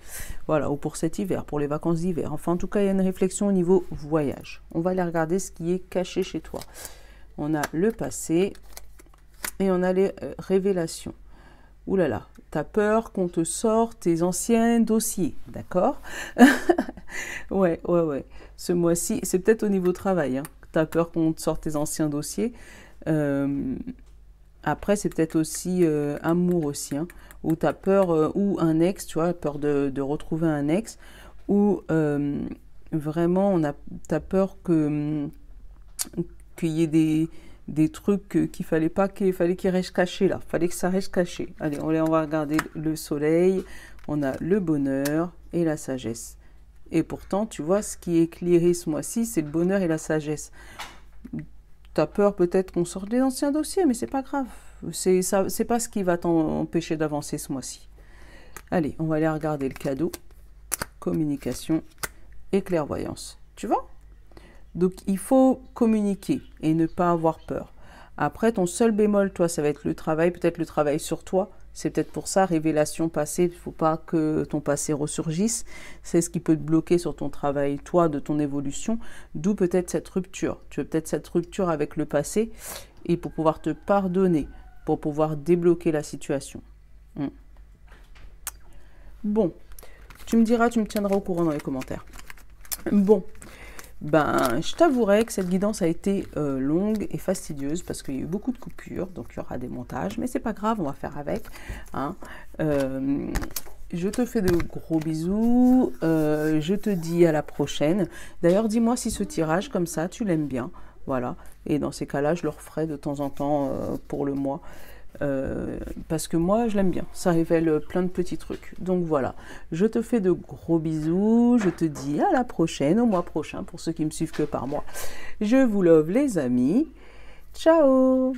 Voilà, ou pour cet hiver, pour les vacances d'hiver. Enfin, en tout cas, il y a une réflexion au niveau voyage. On va aller regarder ce qui est caché chez toi. On a le passé et on a les révélations. Ouh là là, t'as peur qu'on te sorte tes anciens dossiers, d'accord? Ouais. Ce mois-ci, c'est peut-être au niveau travail, hein. T'as peur qu'on te sorte tes anciens dossiers. Après, c'est peut-être aussi amour aussi, hein, où tu as peur, ou un ex, tu vois, peur de retrouver un ex, ou vraiment, tu as peur qu'il y ait des trucs qu'il fallait pas, qu'il fallait qu'ils restent cachés là, fallait que ça reste caché. Allez, on va regarder le soleil, on a le bonheur et la sagesse. Et pourtant, tu vois, ce qui est éclairé ce mois-ci, c'est le bonheur et la sagesse. Tu as peur peut-être qu'on sorte des anciens dossiers, mais c'est pas grave. C'est pas ce qui va t'empêcher d'avancer ce mois-ci. Allez, on va aller regarder le cadeau. Communication et clairvoyance. Tu vois? Donc, il faut communiquer et ne pas avoir peur. Après, ton seul bémol, toi, ça va être le travail, peut-être le travail sur toi. C'est peut-être pour ça, révélation passée, il ne faut pas que ton passé ressurgisse. C'est ce qui peut te bloquer sur ton travail, toi, de ton évolution. D'où peut-être cette rupture. Tu veux peut-être cette rupture avec le passé et pour pouvoir te pardonner, pour pouvoir débloquer la situation. Bon, tu me diras, tu me tiendras au courant dans les commentaires. Bon, ben, je t'avouerai que cette guidance a été longue et fastidieuse parce qu'il y a eu beaucoup de coupures, donc il y aura des montages, mais c'est pas grave, on va faire avec. Hein. Je te fais de gros bisous, je te dis à la prochaine. D'ailleurs, dis-moi si ce tirage comme ça, tu l'aimes bien, voilà. Et dans ces cas-là, je le referai de temps en temps pour le mois. Parce que moi je l'aime bien, ça révèle plein de petits trucs. Donc voilà, je te fais de gros bisous, je te dis à la prochaine, au mois prochain pour ceux qui me suivent que par mois. Je vous love les amis, ciao.